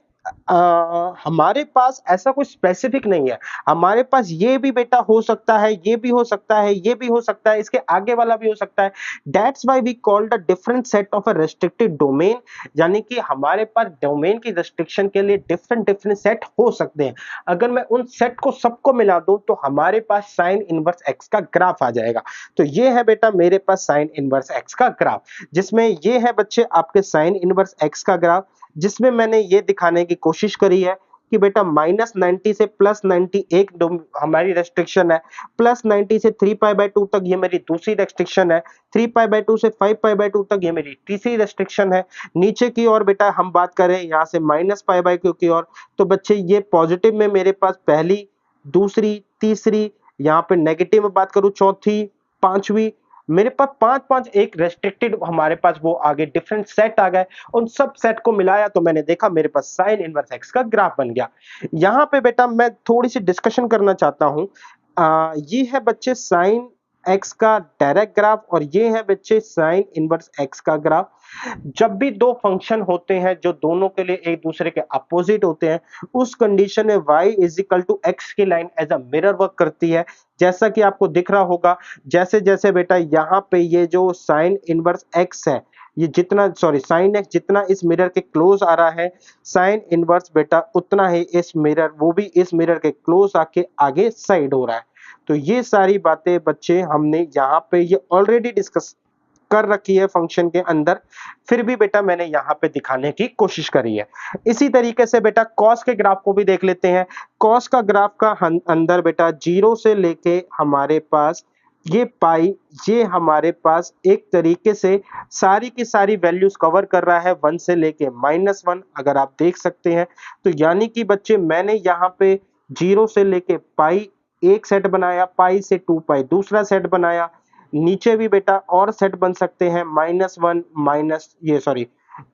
हमारे पास ऐसा कोई स्पेसिफिक नहीं है। हमारे पास ये भी बेटा हो सकता है, ये भी हो सकता है, ये भी हो सकता है, इसके आगे वाला भी हो सकता है। That's why we called a different set of a restricted domain, यानी कि हमारे पास डोमेन की रेस्ट्रिक्शन के लिए डिफरेंट डिफरेंट सेट हो सकते हैं। अगर मैं उन सेट को सबको मिला दूं तो हमारे पास साइन इनवर्स एक्स का ग्राफ आ जाएगा। तो ये है बेटा मेरे पास साइन इनवर्स एक्स का ग्राफ, जिसमें ये है बच्चे आपके साइन इनवर्स एक्स का ग्राफ, जिसमें मैंने ये दिखाने की कोशिश करी है कि बेटा -90 से +90 एक हमारी रेस्ट्रिक्शन है, +90 से 3π/2 तक ये मेरी दूसरी रेस्ट्रिक्शन है, 3π/2 से 5π/2 तक ये मेरी तीसरी रेस्ट्रिक्शन है। नीचे की ओर बेटा हम बात करें यहाँ से -π/2 की ओर, तो बच्चे ये पॉजिटिव में मेरे पास पहली, दूसरी, तीसरी, यहाँ पे नेगेटिव में बात करूं चौथी, पांचवी, मेरे पास 5-5 एक रेस्ट्रिक्टेड हमारे पास वो आगे डिफरेंट सेट आ गए। उन सब सेट को मिलाया तो मैंने देखा मेरे पास साइन इनवर्स एक्स का ग्राफ बन गया। यहाँ पे बेटा मैं थोड़ी सी डिस्कशन करना चाहता हूँ। ये है बच्चे साइन एक्स का डायरेक्ट ग्राफ और ये है बच्चे साइन इनवर्स एक्स का ग्राफ। जब भी दो फंक्शन होते हैं जो दोनों के लिए एक दूसरे के अपोजिट होते हैं, उस कंडीशन में y is equal to X की line as a mirror work करती है। जैसा कि आपको दिख रहा होगा, जैसे जैसे बेटा यहाँ पे ये जो साइन इनवर्स एक्स है, ये जितना साइन एक्स जितना इस मिरर के क्लोज आ रहा है, साइन इनवर्स बेटा उतना ही इस मिरर वो भी इस मिरर के क्लोज आके आगे साइड हो रहा है। तो ये सारी बातें बच्चे हमने यहाँ पे ये ऑलरेडी डिस्कस कर रखी है फंक्शन के अंदर, फिर भी बेटा मैंने यहाँ पे दिखाने की कोशिश करी है। इसी तरीके से बेटा कॉस के ग्राफ को भी देख लेते हैं। कॉस का ग्राफ का अंदर बेटा 0 से लेके हमारे पास ये पाई, ये हमारे पास एक तरीके से सारी की सारी वैल्यूज कवर कर रहा है 1 से लेके -1, अगर आप देख सकते हैं। तो यानी कि बच्चे मैंने यहाँ पे 0 से लेके पाई एक सेट बनाया, पाई से 2 पाई दूसरा सेट बनाया, नीचे भी बेटा और सेट बन सकते हैं, -1 माइनस ये सॉरी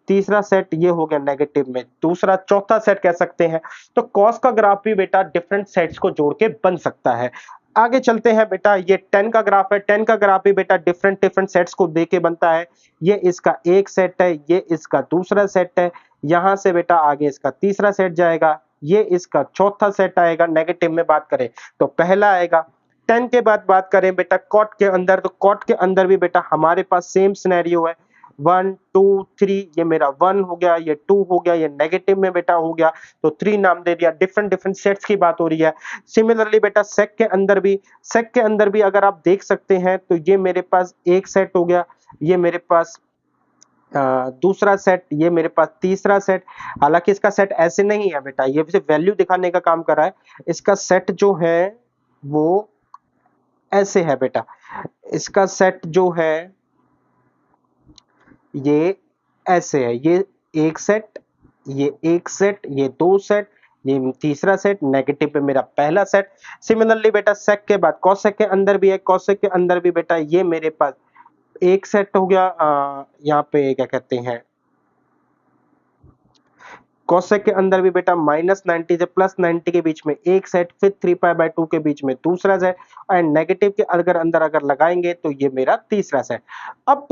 तीसरा सेट ये हो गया नेगेटिव में, दूसरा चौथा सेट कह सकते हैं। तो कॉस का ग्राफ भी बेटा डिफरेंट सेट्स को जोड़ के बन सकता है। आगे चलते हैं बेटा, ये 10 का ग्राफ है। 10 का ग्राफ भी बेटा डिफरेंट डिफरेंट सेट्स को दे के बनता है। ये इसका एक सेट है, ये इसका दूसरा सेट है, यहां से बेटा आगे इसका तीसरा सेट जाएगा, ये इसका चौथा सेट आएगा। नेगेटिव में बात करें तो पहला आएगा। 10 के बाद बात करें बेटा कॉट के अंदर, तो कॉट के अंदर भी बेटा हमारे पास सेम सिनेरियो है, 1 2 3, ये मेरा 1 हो गया, ये 2 हो गया, ये नेगेटिव में बेटा हो गया तो 3 नाम दे दिया। डिफरेंट डिफरेंट सेट्स की बात हो रही है। सिमिलरली बेटा सेक के अंदर भी अगर आप देख सकते हैं तो ये मेरे पास एक सेट हो गया, ये मेरे पास दूसरा सेट, ये मेरे पास तीसरा सेट। हालांकि इसका सेट ऐसे नहीं है बेटा, ये सिर्फ वैल्यू दिखाने का काम कर रहा है। इसका सेट जो है वो ऐसे है बेटा, इसका सेट जो है ये ऐसे है, ये एक सेट, ये एक सेट, ये दो सेट, ये तीसरा सेट, नेगेटिव पे मेरा पहला सेट। सिमिलरली बेटा सेक के बाद कॉसेक के अंदर भी है, कॉसेक के अंदर भी बेटा ये मेरे पास एक सेट हो गया, यहाँ पे क्या कहते हैं कोसेक के अंदर भी बेटा -90 से +90 के बीच में एक सेट, फिर 3π/2 के बीच में दूसरा सेट, एंड नेगेटिव के अंदर अगर लगाएंगे तो ये मेरा तीसरा सेट। अब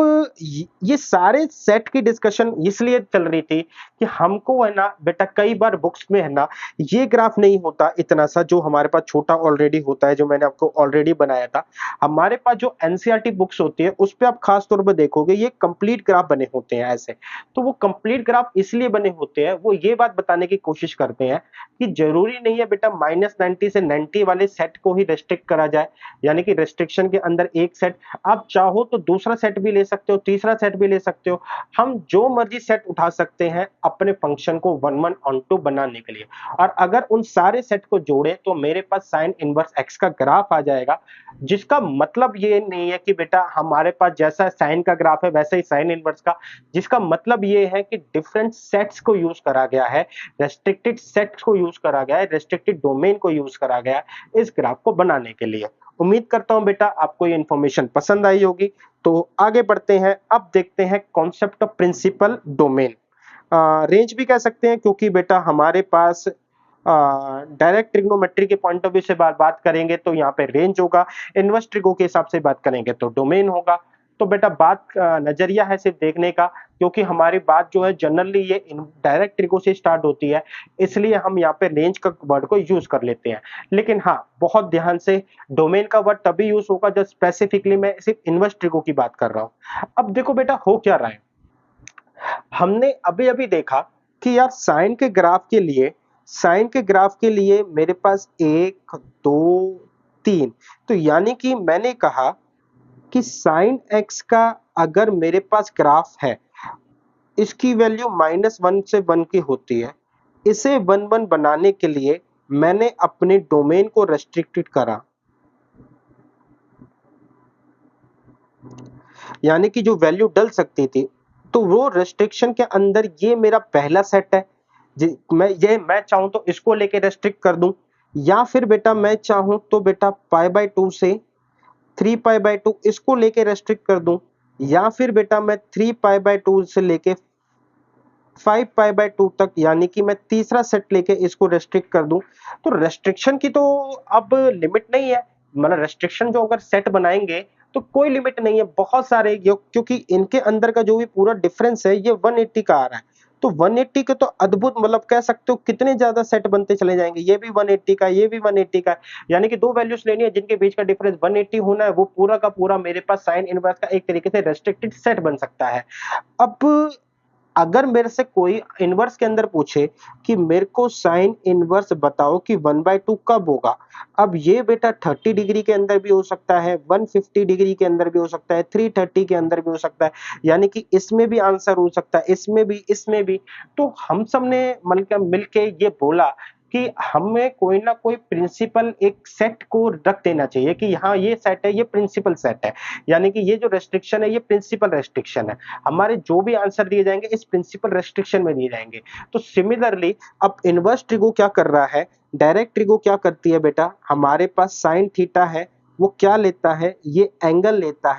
ये सारे सेट की डिस्कशन इसलिए चल रही थी कि हमको है ना बेटा कई बार बुक्स में है ना ये ग्राफ नहीं होता इतना सा, जो हमारे पास छोटा ऑलरेडी होता है, जो मैंने आपको ऑलरेडी बनाया था। हमारे पास जो एनसीईआरटी बुक्स होती है उस पे आप खास तौर पर देखोगे ये कंप्लीट ग्राफ बने होते हैं ऐसे। तो वो कंप्लीट ग्राफ इसलिए बने होते हैं, वो ये बात बताने की कोशिश करते हैं कि जरूरी नहीं है बेटा -90 से 90 वाले सेट को ही रेस्ट्रिक्ट करा जाए, यानी कि रेस्ट्रिक्शन के अंदर एक सेट, आप चाहो तो दूसरा सेट भी ले सकते हो, तीसरा सेट भी ले सकते हो। हम जो मर्जी सेट उठा सकते हैं अपने फंक्शन को 1 1 ऑन 2 बनाने के लिए। और अगर उन सारे सेट को जोड़े तो मेरे पास साइन इनवर्स एक्स का ग्राफ आ जाएगा, जिसका मतलब ये नहीं है कि बेटा हमारे पास जैसा साइन का ग्राफ है वैसा ही साइन इनवर्स का, जिसका मतलब ये है कि डिफरेंट सेट्स को यूज करा गया है, रेस्ट्रिक्टेड सेट्स को यूज करा गया है, रेस्ट्रिक्टेड डोमेन को यूज करा गया है इस ग्राफ को बनाने के लिए। उम्मीद करता हूं बेटा आपको ये इंफॉर्मेशन पसंद आई होगी। तो आगे बढ़ते हैं, अब देखते हैं concept of principal domain. Range भी कह सकते हैं, क्योंकि बेटा हमारे पास डायरेक्ट ट्रिग्नोमेट्री के पॉइंट ऑफ व्यू से बात करेंगे तो यहाँ पे रेंज होगा, इनवर्स ट्रिगो के हिसाब से बात करेंगे तो डोमेन होगा। तो बेटा बात नजरिया है सिर्फ देखने का, क्योंकि हमारी बात जो है जनरली ये डायरेक्ट ट्रिगो से स्टार्ट होती है, इसलिए हम यहाँ पे रेंज का वर्ड को यूज कर लेते हैं। लेकिन हाँ, बहुत ध्यान से, डोमेन का वर्ड तभी यूज होगा जब स्पेसिफिकली मैं सिर्फ इनवर्स ट्रिगो की बात कर रहा हूँ। अब देखो बेटा हो क्या रहा है, हमने अभी अभी देखा कि यार साइन के ग्राफ के लिए मेरे पास 1 2 3, तो यानी कि मैंने कहा कि साइन एक्स का अगर मेरे पास ग्राफ है, इसकी वैल्यू -1 से 1 की होती है, इसे 1 1 बनाने के लिए मैंने अपने डोमेन को रेस्ट्रिक्टेड करा, यानी कि जो वैल्यू डल सकती थी, तो वो रेस्ट्रिक्शन के अंदर ये मेरा पहला सेट है। मैं चाहूं तो इसको लेके रेस्ट्रिक्ट कर दूं, या फिर बेटा मैं चाहूं तो बेटा π/2 से 3π/2 इसको लेके रेस्ट्रिक्ट कर दूं, या फिर बेटा मैं 3π/2 से लेके 5π/2 तक, यानी कि मैं तीसरा सेट लेके इसको रेस्ट्रिक्ट कर दूं। तो रेस्ट्रिक्शन की तो अब लिमिट नहीं है, मतलब रेस्ट्रिक्शन जो अगर सेट बनाएंगे तो कोई लिमिट नहीं है, बहुत सारे, क्योंकि इनके अंदर का जो भी पूरा डिफरेंस है ये 180 का आ रहा है। तो 180 के तो अद्भुत, मतलब कह सकते हो कितने ज्यादा सेट बनते चले जाएंगे, ये भी 180 का, ये भी 180 का, यानी कि दो वैल्यूज लेनी है जिनके बीच का डिफरेंस 180 होना है, वो पूरा का पूरा मेरे पास साइन इनवर्स का एक तरीके से रेस्ट्रिक्टेड सेट बन सकता है। अब अगर मेरे से कोई इनवर्स के अंदर पूछे कि मेरे को साइन इनवर्स बताओ कि 1/2 कब होगा, अब ये बेटा 30 डिग्री के अंदर भी हो सकता है, 150 डिग्री के अंदर भी हो सकता है, 330 के अंदर भी हो सकता है, यानी कि इसमें भी आंसर हो सकता है, इसमें भी। तो हम सब ने मिलके ये बोला कि हमें कोई ना कोई प्रिंसिपल एक सेट को रख देना चाहिए कि हाँ ये सेट है, ये प्रिंसिपल सेट है, यानी कि ये जो रेस्ट्रिक्शन है ये प्रिंसिपल रेस्ट्रिक्शन है, हमारे जो भी आंसर दिए जाएंगे इस प्रिंसिपल रेस्ट्रिक्शन में दिए जाएंगे। तो सिमिलरली अब इनवर्स ट्रिगो क्या कर रहा है, डायरेक्ट ट्रिगो क्या करती है बेटा, हमारे पास साइन थीटा है, वो क्या लेता है, ये एंगल लेता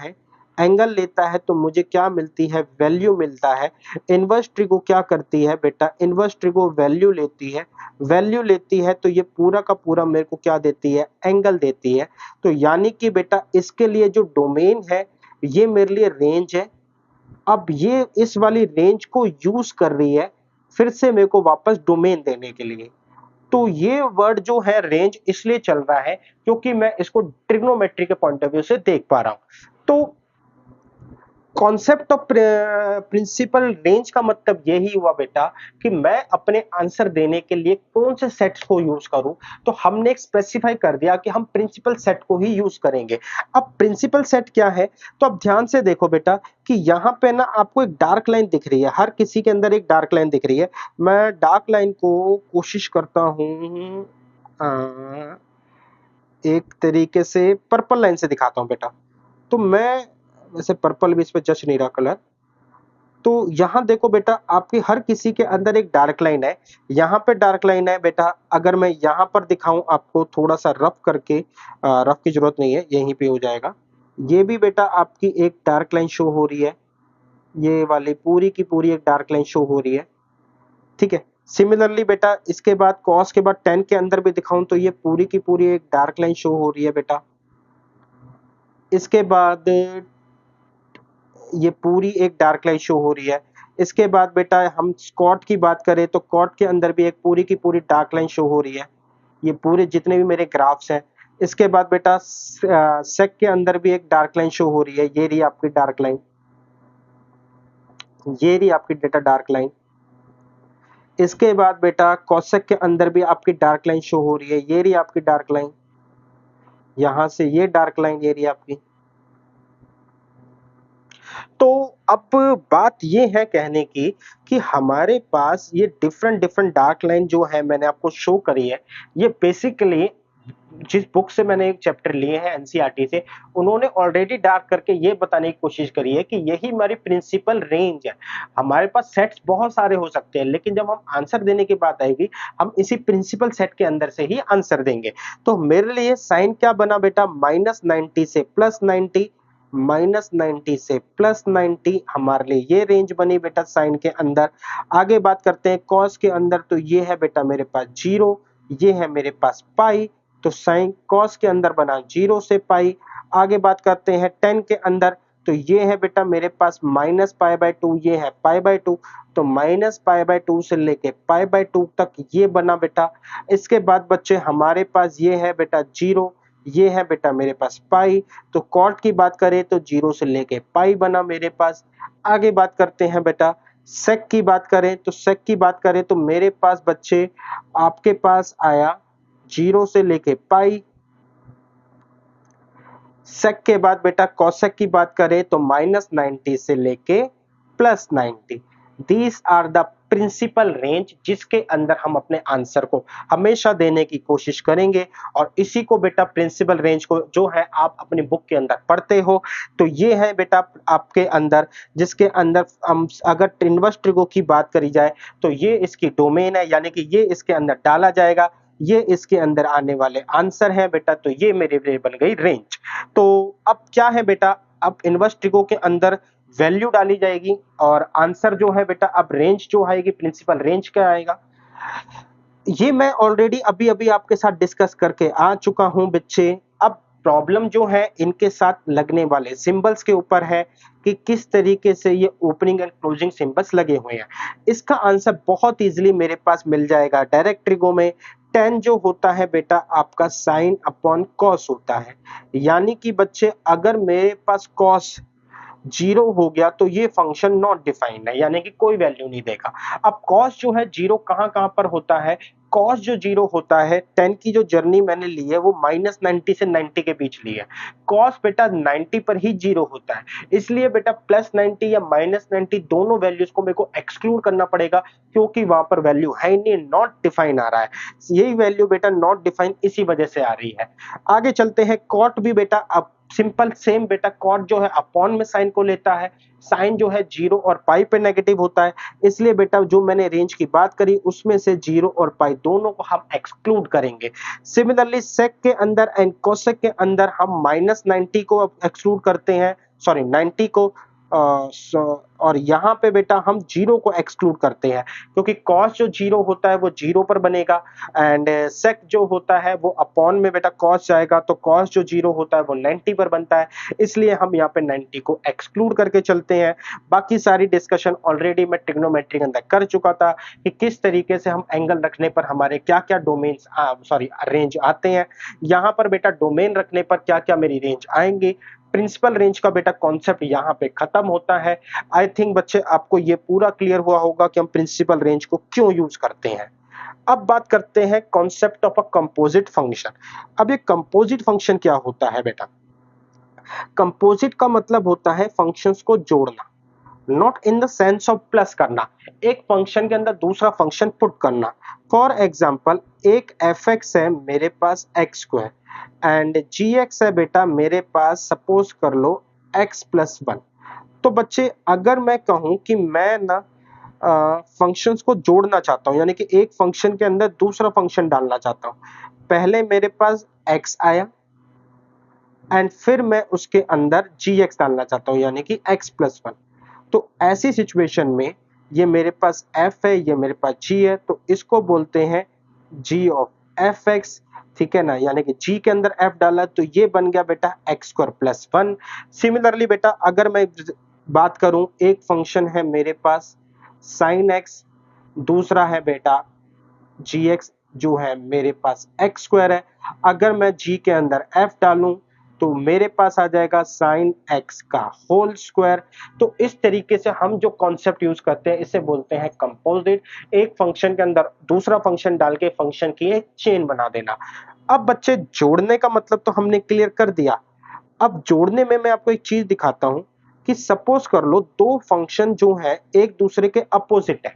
है, तो मुझे क्या मिलती है, वैल्यू मिलता है। इनवर्स ट्रिगो क्या करती है बेटा, इनवर्स ट्रिगो वैल्यू लेती है, तो ये पूरा का पूरा मेरे को क्या देती है, एंगल देती है। तो यानी कि बेटा इसके लिए जो डोमेन है ये मेरे लिए रेंज है। अब ये इस वाली रेंज को यूज कर रही है फिर से मेरे को वापस डोमेन देने के लिए। तो ये वर्ड जो है रेंज इसलिए चल रहा है क्योंकि मैं इसको ट्रिग्नोमेट्री के पॉइंट ऑफ व्यू से देख पा रहा हूं। तो कॉन्सेप्ट ऑफ प्रिंसिपल रेंज का मतलब यही हुआ बेटा कि मैं अपने आंसर देने के लिए कौन से सेट्स को यूज करूं, तो हमने एक स्पेसिफाई कर दिया कि हम प्रिंसिपल सेट को ही यूज करेंगे। अब प्रिंसिपल सेट क्या है, तो अब ध्यान से देखो बेटा कि यहाँ पे ना आपको एक डार्क लाइन दिख रही है, हर किसी के अंदर एक डार्क लाइन दिख रही है। मैं डार्क लाइन को कोशिश करता हूँ एक तरीके से पर्पल लाइन से दिखाता हूँ बेटा। तो मैं वैसे पर्पल भी इस पे जच नहीं रहा कलर। तो यहाँ देखो बेटा आपके हर किसी के अंदर एक डार्क लाइन है, यहाँ पे डार्क लाइन है बेटा। अगर मैं यहाँ पर दिखाऊं आपको थोड़ा सा रफ करके, रफ की जरूरत नहीं है, यहीं पे हो जाएगा। ये भी बेटा आपकी एक डार्क लाइन शो हो रही है, ये वाली पूरी की पूरी एक डार्क लाइन शो हो रही है, ठीक है। सिमिलरली बेटा इसके बाद कॉस के बाद टेन के अंदर भी दिखाऊं तो ये पूरी की पूरी एक डार्क लाइन शो हो रही है बेटा। इसके बाद ये पूरी एक डार्क लाइन शो हो रही है। इसके बाद बेटा हम कॉट की बात करें तो कॉट के अंदर भी एक पूरी की पूरी डार्क लाइन शो हो रही है। ये पूरे जितने भी मेरे ग्राफ्स हैं। इसके बाद बेटा सेक के अंदर भी एक डार्क लाइन शो हो रही है। ये रही आपकी डार्क लाइन, ये रही आपकी डेटा डार्क लाइन। इसके बाद बेटा कॉसेक के अंदर भी आपकी डार्क लाइन शो हो रही है। ये रही आपकी डार्क लाइन, यहां से ये डार्क लाइन ये रही आपकी। तो अब बात ये है कहने की कि हमारे पास ये डिफरेंट डिफरेंट डार्क लाइन जो है मैंने आपको शो करी है, ये बेसिकली जिस बुक से मैंने एक चैप्टर लिए हैं एनसीईआरटी से, उन्होंने ऑलरेडी डार्क करके ये बताने की कोशिश करी है कि यही हमारी प्रिंसिपल रेंज है। हमारे पास सेट्स बहुत सारे हो सकते हैं, लेकिन जब हम आंसर देने की बात आएगी, हम इसी प्रिंसिपल सेट के अंदर से ही आंसर देंगे। तो मेरे लिए साइन क्या बना बेटा, -90 से +90, -90 से +90 हमारे लिए ये रेंज बनी बेटा साइन के अंदर। आगे बात करते हैं कॉस के अंदर, तो ये है बेटा मेरे पास 0, ये है मेरे पास पाई, तो साइन कॉस के अंदर बना 0 से पाई। आगे बात करते हैं टेन के अंदर, तो ये है बेटा मेरे पास -π/2, ये है π/2, तो -π/2 से लेके π/2 तक ये बना बेटा। इसके बाद बच्चे हमारे पास ये है बेटा 0, ये है बेटा मेरे पास पाई, तो कॉट की बात करें तो 0 से लेके पाई बना मेरे पास। आगे बात करते हैं बेटा सेक की बात करें, तो सेक की बात करें तो मेरे पास बच्चे आपके पास आया 0 से लेके पाई। सेक के बाद बेटा कॉसेक की बात करें तो -90 से लेके +90। These are the principal range जिसके अंदर हम अपने आंसर को हमेशा देने की कोशिश करेंगे, और इसी को बेटा प्रिंसिपल रेंज को जो है आप अपनी बुक के अंदर पढ़ते हो। तो ये है बेटा आपके अंदर, जिसके अंदर हम अगर इनवर्स ट्रिगो की बात करी जाए तो ये इसकी डोमेन है, यानी कि ये इसके अंदर डाला जाएगा, ये इसके अंदर आने वाले आंसर है बेटा। तो ये मेरे लिए बन गई रेंज। तो अब क्या है बेटा, अब इनवर्स ट्रिगो के अंदर वैल्यू डाली जाएगी और आंसर जो है बेटा अब रेंज जो आएगी, प्रिंसिपल रेंज क्या आएगा, ये मैं ऑलरेडी अभी अभी आपके साथ डिस्कस करके आ चुका हूं बच्चे। अब प्रॉब्लम जो है इनके साथ लगने वाले सिंबल्स के ऊपर है कि किस तरीके से ये ओपनिंग एंड क्लोजिंग सिंबल्स लगे हुए हैं। इसका आंसर बहुत इजीली मेरे पास मिल जाएगा डायरेक्ट ट्रिगो में। tan जो होता है बेटा आपका साइन अपॉन कॉस होता है, यानी कि बच्चे अगर मेरे पास कॉस 0 हो गया तो ये फंक्शन नॉट डिफाइंड है, यानी कि कोई वैल्यू नहीं देगा। अब कॉस जो है 0 कहां-कहां पर होता है, कॉस जो 0 होता है, tan की जो जर्नी मैंने ली है वो -90 से 90 के बीच ली है। कॉस बेटा 90 पर ही 0 होता है, इसलिए बेटा +90 या -90 दोनों वैल्यूज को मेरे को एक्सक्लूड करना पड़ेगा, क्योंकि वहां पर वैल्यू है नहीं, नॉट डिफाइन आ रहा है। यही वैल्यू बेटा नॉट डिफाइन इसी वजह से आ रही है। आगे चलते हैं, कॉट भी बेटा अब सिंपल सेम बेटा, कॉट जो है अपॉन में साइन को लेता है, साइन जो है 0 और पाई पे नेगेटिव होता है, इसलिए बेटा जो मैंने रेंज की बात करी उसमें से 0 और पाई दोनों को हम एक्सक्लूड करेंगे। सिमिलरली सेक के अंदर एंड कोसेक के अंदर हम -90 को एक्सक्लूड करते हैं, सॉरी 90 को, और यहाँ पे बेटा हम 0 को एक्सक्लूड करते हैं, क्योंकि कॉस जो 0 होता है वो 0 पर बनेगा, एंड सेक जो होता है वो अपॉन में बेटा कॉस जाएगा, तो कॉस जो 0 होता है वो 90 पर बनता है, इसलिए हम यहाँ पे 90 को एक्सक्लूड करके चलते हैं। बाकी सारी डिस्कशन ऑलरेडी मैं ट्रिग्नोमेट्री के अंदर कर चुका था कि किस तरीके से हम एंगल रखने पर हमारे क्या क्या डोमेन्स सॉरी रेंज आते हैं, यहाँ पर बेटा डोमेन रखने पर क्या क्या मेरी रेंज आएंगी। प्रिंसिपल रेंज का बेटा कॉन्सेप्ट यहाँ पे खत्म होता है। आई थिंक बच्चे आपको ये पूरा क्लियर हुआ होगा कि हम प्रिंसिपल रेंज को क्यों यूज करते हैं। अब बात करते हैं concept of a composite function. अब ये कंपोजिट फंक्शन क्या होता है बेटा, कंपोजिट का मतलब होता है फंक्शंस को जोड़ना, not in the sense of plus करना, एक फंक्शन के अंदर दूसरा फंक्शन पुट करना। फॉर एग्जाम्पल एक fx है मेरे पास x² एंड gx है बेटा मेरे पास सपोज कर लो x+1। तो बच्चे अगर मैं कहूं कि मैं ना फंक्शंस को जोड़ना चाहता हूं, यानी कि एक फंक्शन के अंदर दूसरा फंक्शन डालना चाहता हूं, पहले मेरे पास x आया एंड फिर मैं उसके अंदर gx डालना चाहता हूं, यानी कि x+1। तो ऐसी सिचुएशन में ये मेरे पास f है, ये मेरे पास g है, तो इसको बोलते हैं g ऑफ fx, ठीक है ना। यानी कि g के अंदर f डाला तो ये बन गया बेटा x स्क्वायर प्लस 1। सिमिलरली बेटा अगर मैं बात करूं, एक फंक्शन है मेरे पास sin x, दूसरा है बेटा gx जो है मेरे पास x स्क्वायर है। अगर मैं g के अंदर f डालूं तो मेरे पास आ जाएगा साइन x का होल स्क्वायर। तो इस तरीके से हम जो कॉन्सेप्ट यूज करते हैं इसे बोलते हैं कंपोजिट। एक फंक्शन के अंदर दूसरा फंक्शन डाल के फंक्शन की एक चेन बना देना। अब बच्चे जोड़ने का मतलब तो हमने क्लियर कर दिया। अब जोड़ने में मैं आपको एक चीज दिखाता हूं कि सपोज कर लो दो फंक्शन जो है एक दूसरे के अपोजिट है।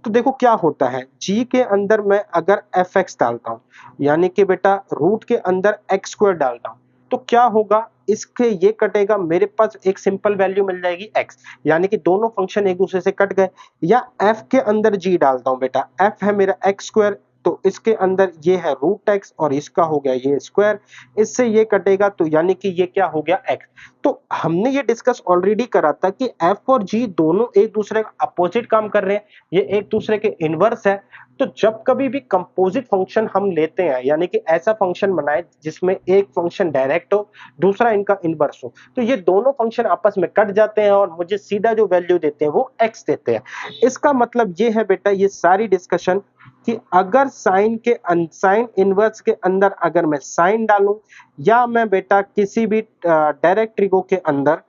तो देखो क्या होता है, g के अंदर मैं अगर fx डालता हूं यानी कि बेटा रूट के अंदर x स्क्वायर डालता हूं तो क्या होगा, इसके ये कटेगा, मेरे पास एक सिंपल वैल्यू मिल जाएगी x, यानी कि दोनों फंक्शन एक दूसरे से कट गए। या f के अंदर g डालता हूं बेटा, f है मेरा x स्क्वायर तो इसके अंदर ये है रूट x और इसका हो गया ये स्क्वायर, इससे ये कटेगा तो यानी कि ये क्या हो गया x। तो हमने ये डिस्कस ऑलरेडी करा था कि f और g दोनों एक दूसरे का अपोजिट काम कर रहे हैं, ये एक दूसरे के इनवर्स है। तो जब कभी भी कंपोजिट फंक्शन हम लेते हैं यानी कि ऐसा फंक्शन बनाए जिसमें एक फंक्शन डायरेक्ट हो दूसरा इनका इनवर्स हो, तो ये दोनों फंक्शन आपस में कट जाते हैं और मुझे सीधा जो वैल्यू देते हैं वो x देते हैं। इसका मतलब ये है बेटा ये सारी डिस्कशन कि अगर साइन इनवर्स के अंदर अगर मैं साइन डालूं या मैं बेटा किसी भी डायरेक्ट ट्रिगो के अंदर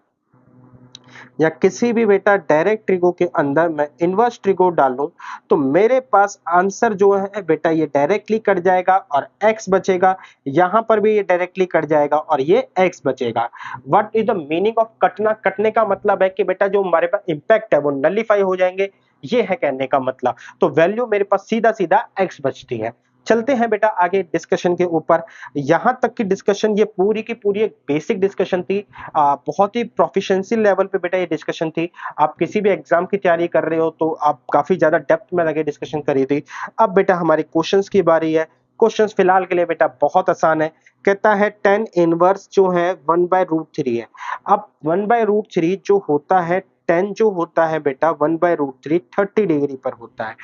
या किसी भी बेटा डायरेक्ट ट्रिगो के अंदर मैं इनवर्स ट्रिगो डालूं तो मेरे पास आंसर जो है बेटा ये डायरेक्टली कट जाएगा और x बचेगा, यहां पर भी ये डायरेक्टली कट जाएगा और ये x बचेगा। What is the meaning of कटना? कटने का मतलब है कि बेटा जो हमारे पास इंपैक्ट है वो नलिफाई हो जाएंगे, ये है कहने का मतलब। तो वैल्यू मेरे पास सीधा सीधा x बचती है। चलते हैं बेटा आगे डिस्कशन के ऊपर। यहां तक की डिस्कशन ये पूरी की पूरी एक बेसिक डिस्कशन थी, बहुत ही प्रोफिशिएंसी लेवल पे बेटा ये डिस्कशन थी। आप किसी भी एग्जाम की तैयारी कर रहे हो तो आप काफी ज्यादा डेप्थ में लगे डिस्कशन करी थी। अब बेटा हमारे क्वेश्चंस की बारी है। क्वेश्चंस फिलहाल के लिए बेटा बहुत आसान है। कहता है टेन इनवर्स जो है 1/√3 है। अब 1/√3 जो होता है, टेन जो होता है बेटा 1/√3 30 डिग्री पर होता है।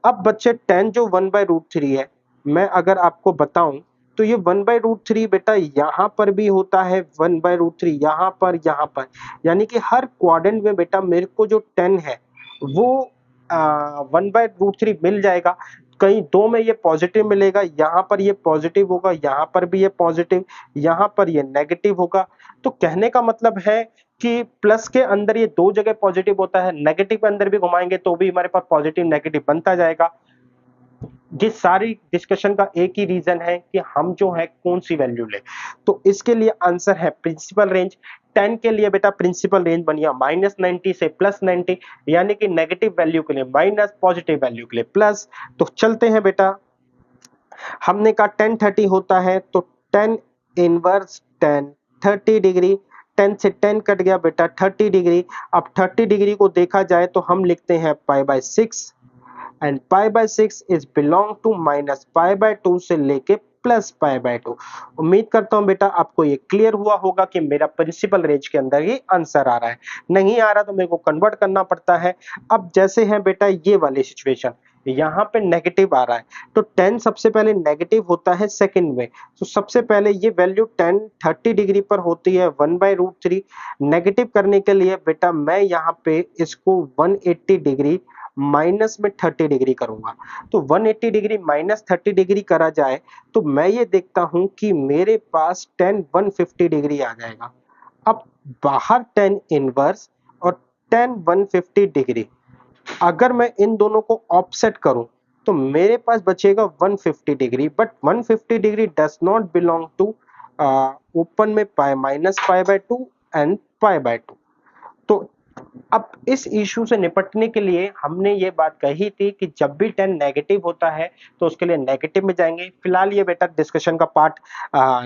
अब बच्चे टेन जो 1/√3 है, मैं अगर आपको बताऊं तो ये 1/√3 बेटा यहाँ पर भी होता है, 1/√3 यहाँ पर, यानी कि हर क्वाड्रेंट में बेटा मेरे को जो 10 है वो 1/√3 मिल जाएगा। कहीं दो में ये पॉजिटिव मिलेगा, यहाँ पर ये पॉजिटिव होगा, यहाँ पर भी ये पॉजिटिव, यहाँ पर ये नेगेटिव होगा। तो कहने का मतलब है कि प्लस के अंदर ये दो जगह पॉजिटिव होता है, नेगेटिव के अंदर भी घुमाएंगे तो भी हमारे पास पॉजिटिव नेगेटिव बनता जाएगा। जिस सारी डिस्कशन का एक ही रीजन है कि हम जो है कौन सी वैल्यू ले। तो इसके लिए आंसर है प्रिंसिपल रेंज। 10 के लिए बेटा प्रिंसिपल रेंज बनिया -90 से +90, यानी कि नेगेटिव वैल्यू के लिए माइनस, पॉजिटिव वैल्यू के लिए प्लस। तो चलते हैं बेटा, हमने कहा 10 30 होता है तो 10 इनवर्स 10 30 डिग्री, 10 से 10 कट गया बेटा 30 डिग्री। अब 30 डिग्री को देखा जाए तो हम लिखते हैं π/6 एंड π/6 इज बिलोंग टू -π/2 से लेके +π/2। उम्मीद करता हूं बेटा आपको ये क्लियर हुआ होगा कि मेरा प्रिंसिपल रेंज के अंदर ही आंसर आ रहा है। नहीं आ रहा तो मेरे को कन्वर्ट करना पड़ता है। अब जैसे है बेटा ये वाली सिचुएशन, यहाँ पे नेगेटिव आ रहा है तो 10 सबसे पहले नेगेटिव होता है सेकंड में। तो सबसे पहले ये वैल्यू 10 30 डिग्री पर होती है 1/√3। नेगेटिव करने के लिए बेटा मैं यहाँ पे इसको 180 डिग्री माइनस में 30 डिग्री करूंगा। तो 180 डिग्री माइनस 30 डिग्री करा जाए तो मैं ये देखता हूं कि मेरे पास 10 150 डिग्री आ जाएगा। अब बाहर 10 इनवर्स और 10 150 डिग्री, अगर मैं इन दोनों को ऑफसेट करूं तो मेरे पास बचेगा 150 degree, but 150 degree does not belong to open में पाई -π/2 एंड π/2। तो अब इस इश्यू से निपटने के लिए हमने ये बात कही थी कि जब भी 10 नेगेटिव होता है तो उसके लिए नेगेटिव में जाएंगे। फिलहाल ये बेटा डिस्कशन का पार्ट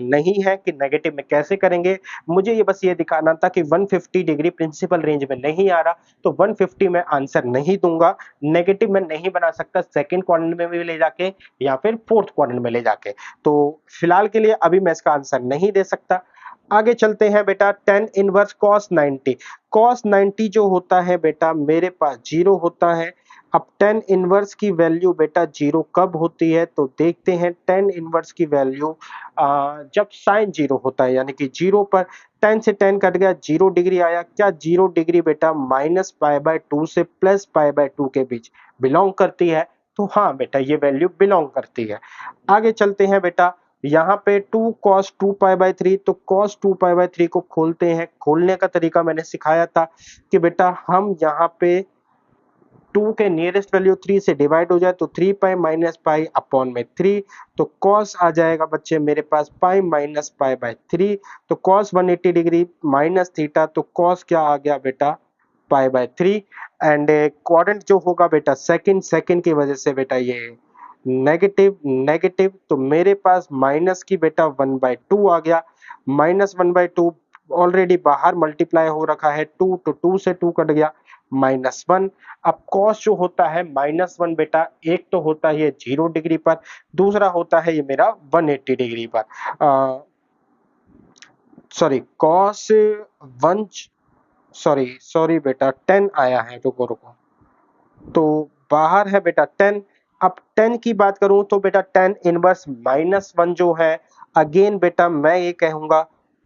नहीं है कि नेगेटिव में कैसे करेंगे। मुझे ये बस ये दिखाना था कि 150 डिग्री प्रिंसिपल रेंज में नहीं आ रहा तो 150 में आंसर नहीं दूंगा, नेगेटिव में नहीं बना सकता, सेकंड क्वाड्रेंट में भी ले जाके या फिर फोर्थ क्वाड्रेंट में ले जाके। तो फिलहाल के लिए अभी मैं इसका आंसर नहीं दे सकता। आगे चलते हैं बेटा, tan इनवर्स cos 90। cos 90 जो होता है बेटा मेरे पास 0 होता है। अब tan इनवर्स की वैल्यू बेटा 0 कब होती है, तो देखते हैं tan इनवर्स की वैल्यू जब sin 0 होता है, यानी कि 0 पर tan से tan कट गया, 0 डिग्री आया। क्या 0 डिग्री बेटा -π/2 से +π/2 के बीच बिलोंग करती है? तो हाँ बेटा, ये वैल्यू बिलोंग करती है। आगे चलते हैं बेटा, यहाँ पे 2 cos 2π/3, तो cos 2π/3 को खोलते हैं। खोलने का तरीका मैंने सिखाया था कि बेटा हम यहाँ पे 2 के नियरेस्ट वैल्यू 3 से डिवाइड हो जाए तो 3π - π अपॉन में 3, तो cos आ जाएगा बच्चे मेरे पास π - π/3। तो cos 180 डिग्री माइनस थीटा, तो cos क्या आ गया बेटा π/3। एंड क्वाड्रेंट जो होगा बेटा सेकंड की वजह से बेटा ये नेगेटिव नेगेटिव, तो मेरे पास माइनस की बेटा 1/2 आ गया। -1/2 ऑलरेडी बाहर मल्टीप्लाई हो रखा है, 2 तो 2 से 2 कट गया, -1। अब cos जो होता है -1 बेटा, एक तो होता है ये 0 डिग्री पर, दूसरा होता है ये मेरा 180 डिग्री पर। सॉरी cos 1, सॉरी बेटा 10 आया है, रुको रुको, तो बाहर है बेटा 10। अब 10 की बात करूं तो बेटा tan इनवर्स -1 जो है, अगेन बेटा मैं ये कहूंगा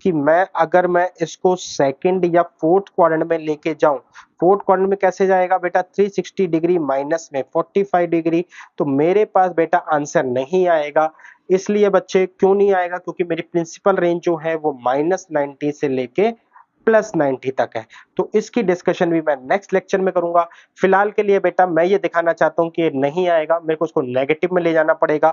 कि अगर मैं इसको सेकंड या फोर्थ क्वाड्रेंट में लेके जाऊं, फोर्थ क्वाड्रेंट में कैसे जाएगा बेटा, 360 डिग्री माइनस में 45 डिग्री, तो मेरे पास बेटा आंसर नहीं आएगा। इसलिए बच्चे क्यों नहीं आएगा, क्योंकि मेरी प्रिंसिपल रेंज जो है वो -90 से लेके +90 तक है। तो इसकी डिस्कशन भी मैं नेक्स्ट लेक्चर में करूंगा। फिलहाल के लिए बेटा मैं ये दिखाना चाहता हूं कि ये नहीं आएगा, मेरे को उसको नेगेटिव में ले जाना पड़ेगा।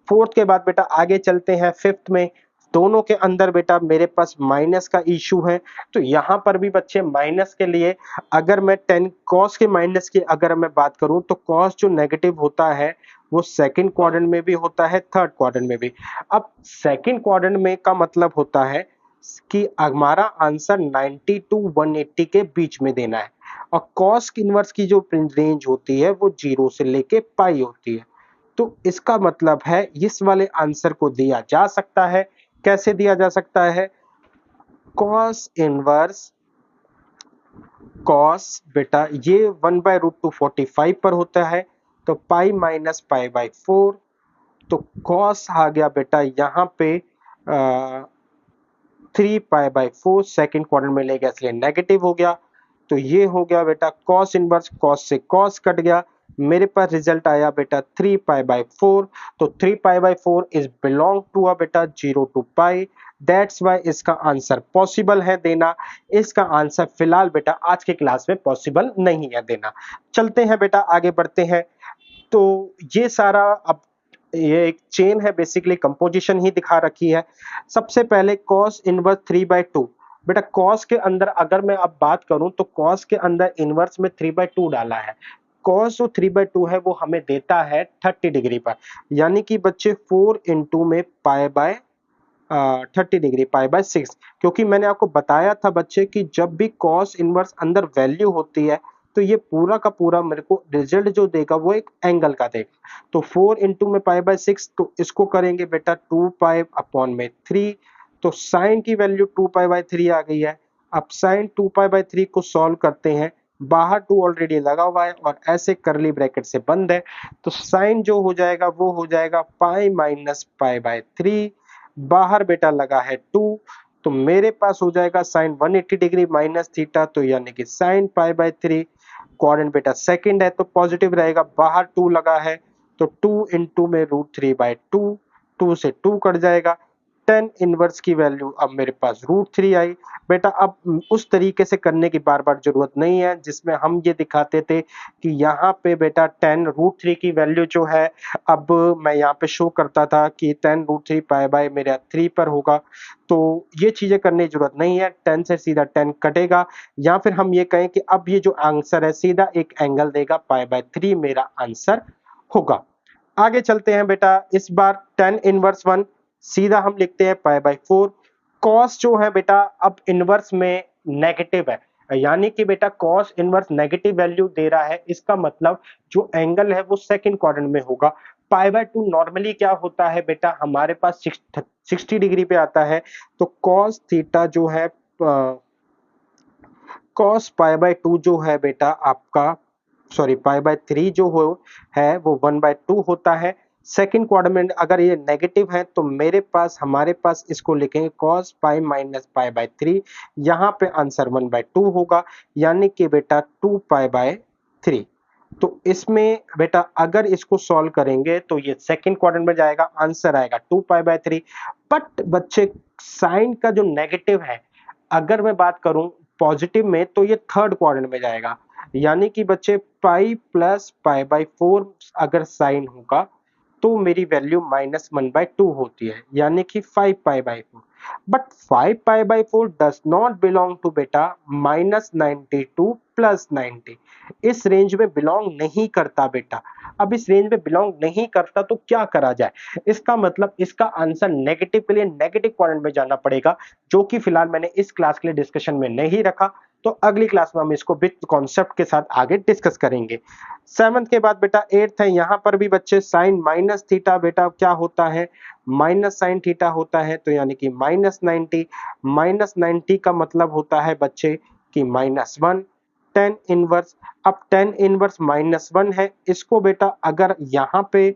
फोर्थ के बाद बेटा आगे चलते हैं फिफ्थ में। दोनों के अंदर बेटा मेरे पास माइनस का इशू है, तो यहां पर भी बच्चे माइनस के लिए अगर मैं 10 cos के माइनस की अगर मैं बात करूं, तो cos जो नेगेटिव होता है वो सेकंड क्वाड्रेंट में भी होता है, थर्ड क्वाड्रेंट में भी। अब सेकंड क्वाड्रेंट में का मतलब होता है कि हमारा आंसर 90 टू 180 के बीच में देना है, और cos इनवर्स की जो रेंज होती है वो 0 से लेके पाई होती है। तो इसका मतलब है इस वाले आंसर को दिया जा सकता है। कैसे दिया जा सकता है? cos इनवर्स cos बेटा ये 1/√245 पर होता है, तो पाई माइनस π/4, तो cos आ गया बेटा यहाँ पे 3π/4, सेकंड क्वाड्रेंट में ले गया इसलिए नेगेटिव हो गया। तो ये हो गया बेटा cos इनवर्स, cos से cos कट गया, मेरे पास रिजल्ट आया बेटा 3π/4। तो 3π/4 इज बिलोंग टू बेटा 0 टू पाई, दैट्स वाई इसका आंसर पॉसिबल है देना। इसका आंसर फिलहाल बेटा आज के क्लास में पॉसिबल नहीं है देना। चलते हैं बेटा आगे बढ़ते हैं। तो ये सारा अब ये एक चेन है, बेसिकली कंपोजिशन ही दिखा रखी है। सबसे पहले cos इनवर्स 3/2, बेटा cos के अंदर अगर मैं अब बात करूं तो cos के अंदर इनवर्स में 3/2 डाला है। cos जो 3/2 है वो हमें देता है 30 डिग्री पर, यानी कि बच्चे 4 इंटू में π/30 डिग्री π/6, क्योंकि मैंने आपको बताया था बच्चे कि जब भी cos इनवर्स अंदर वैल्यू होती है तो ये पूरा का पूरा मेरे को रिजल्ट जो देगा वो एक एंगल का देगा। तो 4 इंटू में π/6, तो इसको करेंगे बेटा 2π/3, तो साइन की वैल्यू 2π/3 आ गई है। अब साइन 2π/3 को सॉल्व करते हैं, बाहर 2 ऑलरेडी लगा हुआ है और ऐसे करली ब्रैकेट से बंद है, तो साइन जो हो जाएगा वो हो जाएगा पाई माइनस π/3, बाहर बेटा लगा है 2, तो मेरे पास हो जाएगा साइन 180 डिग्री माइनस थीटा, तो यानी कि साइन π/3। क्वाड्रेंट बेटा सेकंड है तो पॉजिटिव रहेगा, बाहर 2 लगा है, तो 2 इंटू में √3/2, 2 से 2 कट जाएगा। tan इनवर्स की वैल्यू अब मेरे पास √3 आई। बेटा अब उस तरीके से करने की बार बार जरूरत नहीं है जिसमें हम ये दिखाते थे कि यहाँ पे बेटा tan √3 की वैल्यू जो है, अब मैं यहाँ पे शो करता था कि tan √3 π/ मेरा 3 पर होगा, तो ये चीजें करने की जरूरत नहीं है। 10 से सीधा 10 कटेगा, या फिर हम ये कहें कि अब ये जो आंसर है सीधा एक एंगल देगा, π/3 मेरा आंसर होगा। आगे चलते हैं बेटा, इस बार tan इनवर्स 1 सीधा हम लिखते हैं π/4। cos जो है बेटा अब इनवर्स में नेगेटिव है, यानी कि बेटा cos इनवर्स नेगेटिव वैल्यू दे रहा है, इसका मतलब जो एंगल है वो सेकंड क्वाड्रेंट में होगा। π/2 नॉर्मली क्या होता है बेटा, हमारे पास 60 डिग्री पे आता है, तो cos थीटा जो है cos π/2 जो है बेटा आपका, सॉरी π/3 जो हो है वो 1/2 होता है। सेकंड क्वाड्रेंट अगर ये नेगेटिव है तो हमारे पास इसको लिखेंगे cos π माइनस π/3, यहाँ पे आंसर 1/2 होगा, यानी कि बेटा 2π/3। तो इसमें बेटा अगर इसको सॉल्व करेंगे तो ये सेकंड क्वाड्रेंट में जाएगा, आंसर आएगा 2π/3। बट बच्चे साइन का जो नेगेटिव है, अगर मैं बात करूं पॉजिटिव में, तो ये थर्ड क्वाड्रेंट में जाएगा, यानी कि बच्चे पाई प्लस π/4 अगर साइन होगा तो मेरी वैल्यू -1/2 होती है, यानी कि 5π/4। But 5π/4 does not belong to बेटा -90 टू +90, इस रेंज में बिलोंग नहीं करता बेटा। अब इस रेंज में बिलोंग नहीं करता तो क्या करा जाए, इसका मतलब इसका आंसर नेगेटिव के लिए नेगेटिव क्वाड्रेंट में जाना पड़ेगा, जो कि फिलहाल मैंने इस क्लास के लिए डिस्कशन में नहीं रखा। तो अगली क्लास में हम इसको विथ कॉन्सेप्ट के साथ आगे डिस्कस करेंगे। 7th के बाद बेटा 8th है, यहाँ पर भी बच्चे साइन माइनस थीटा बेटा क्या होता है, माइनस साइन थीटा होता है, तो यानी कि -90 का मतलब होता है बच्चे कि -1 tan इनवर्स। अब tan इनवर्स -1 है, इसको बेटा अगर यहाँ पे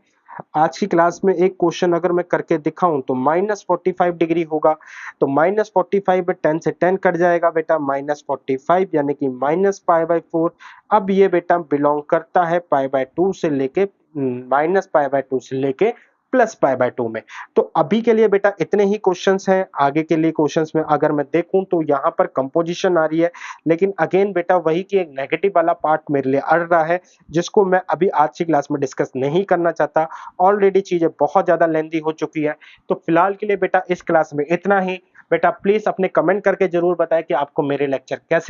आज की क्लास में एक क्वेश्चन अगर मैं करके दिखाऊं तो -45 डिग्री होगा, तो -45 में 10 से 10 कट जाएगा बेटा, -45 यानी कि -π/4। अब ये बेटा बिलोंग करता है π/2 से लेके -π/2 से लेके +π/2 में। तो अभी के लिए बेटा इतने ही क्वेश्चंस हैं, आगे के लिए क्वेश्चंस में अगर मैं देखूं तो यहाँ पर कंपोजिशन आ रही है, लेकिन अगेन बेटा वही कि एक नेगेटिव वाला पार्ट मेरे लिए अड़ रहा है, जिसको मैं अभी आज की क्लास में डिस्कस नहीं करना चाहता। ऑलरेडी चीजें बहुत ज्यादा लेंथी हो चुकी है, तो फिलहाल के लिए बेटा इस क्लास में इतना ही। बेटा प्लीज अपने कमेंट करके जरूर बताएं कि आपको मेरे लेक्चर कैसे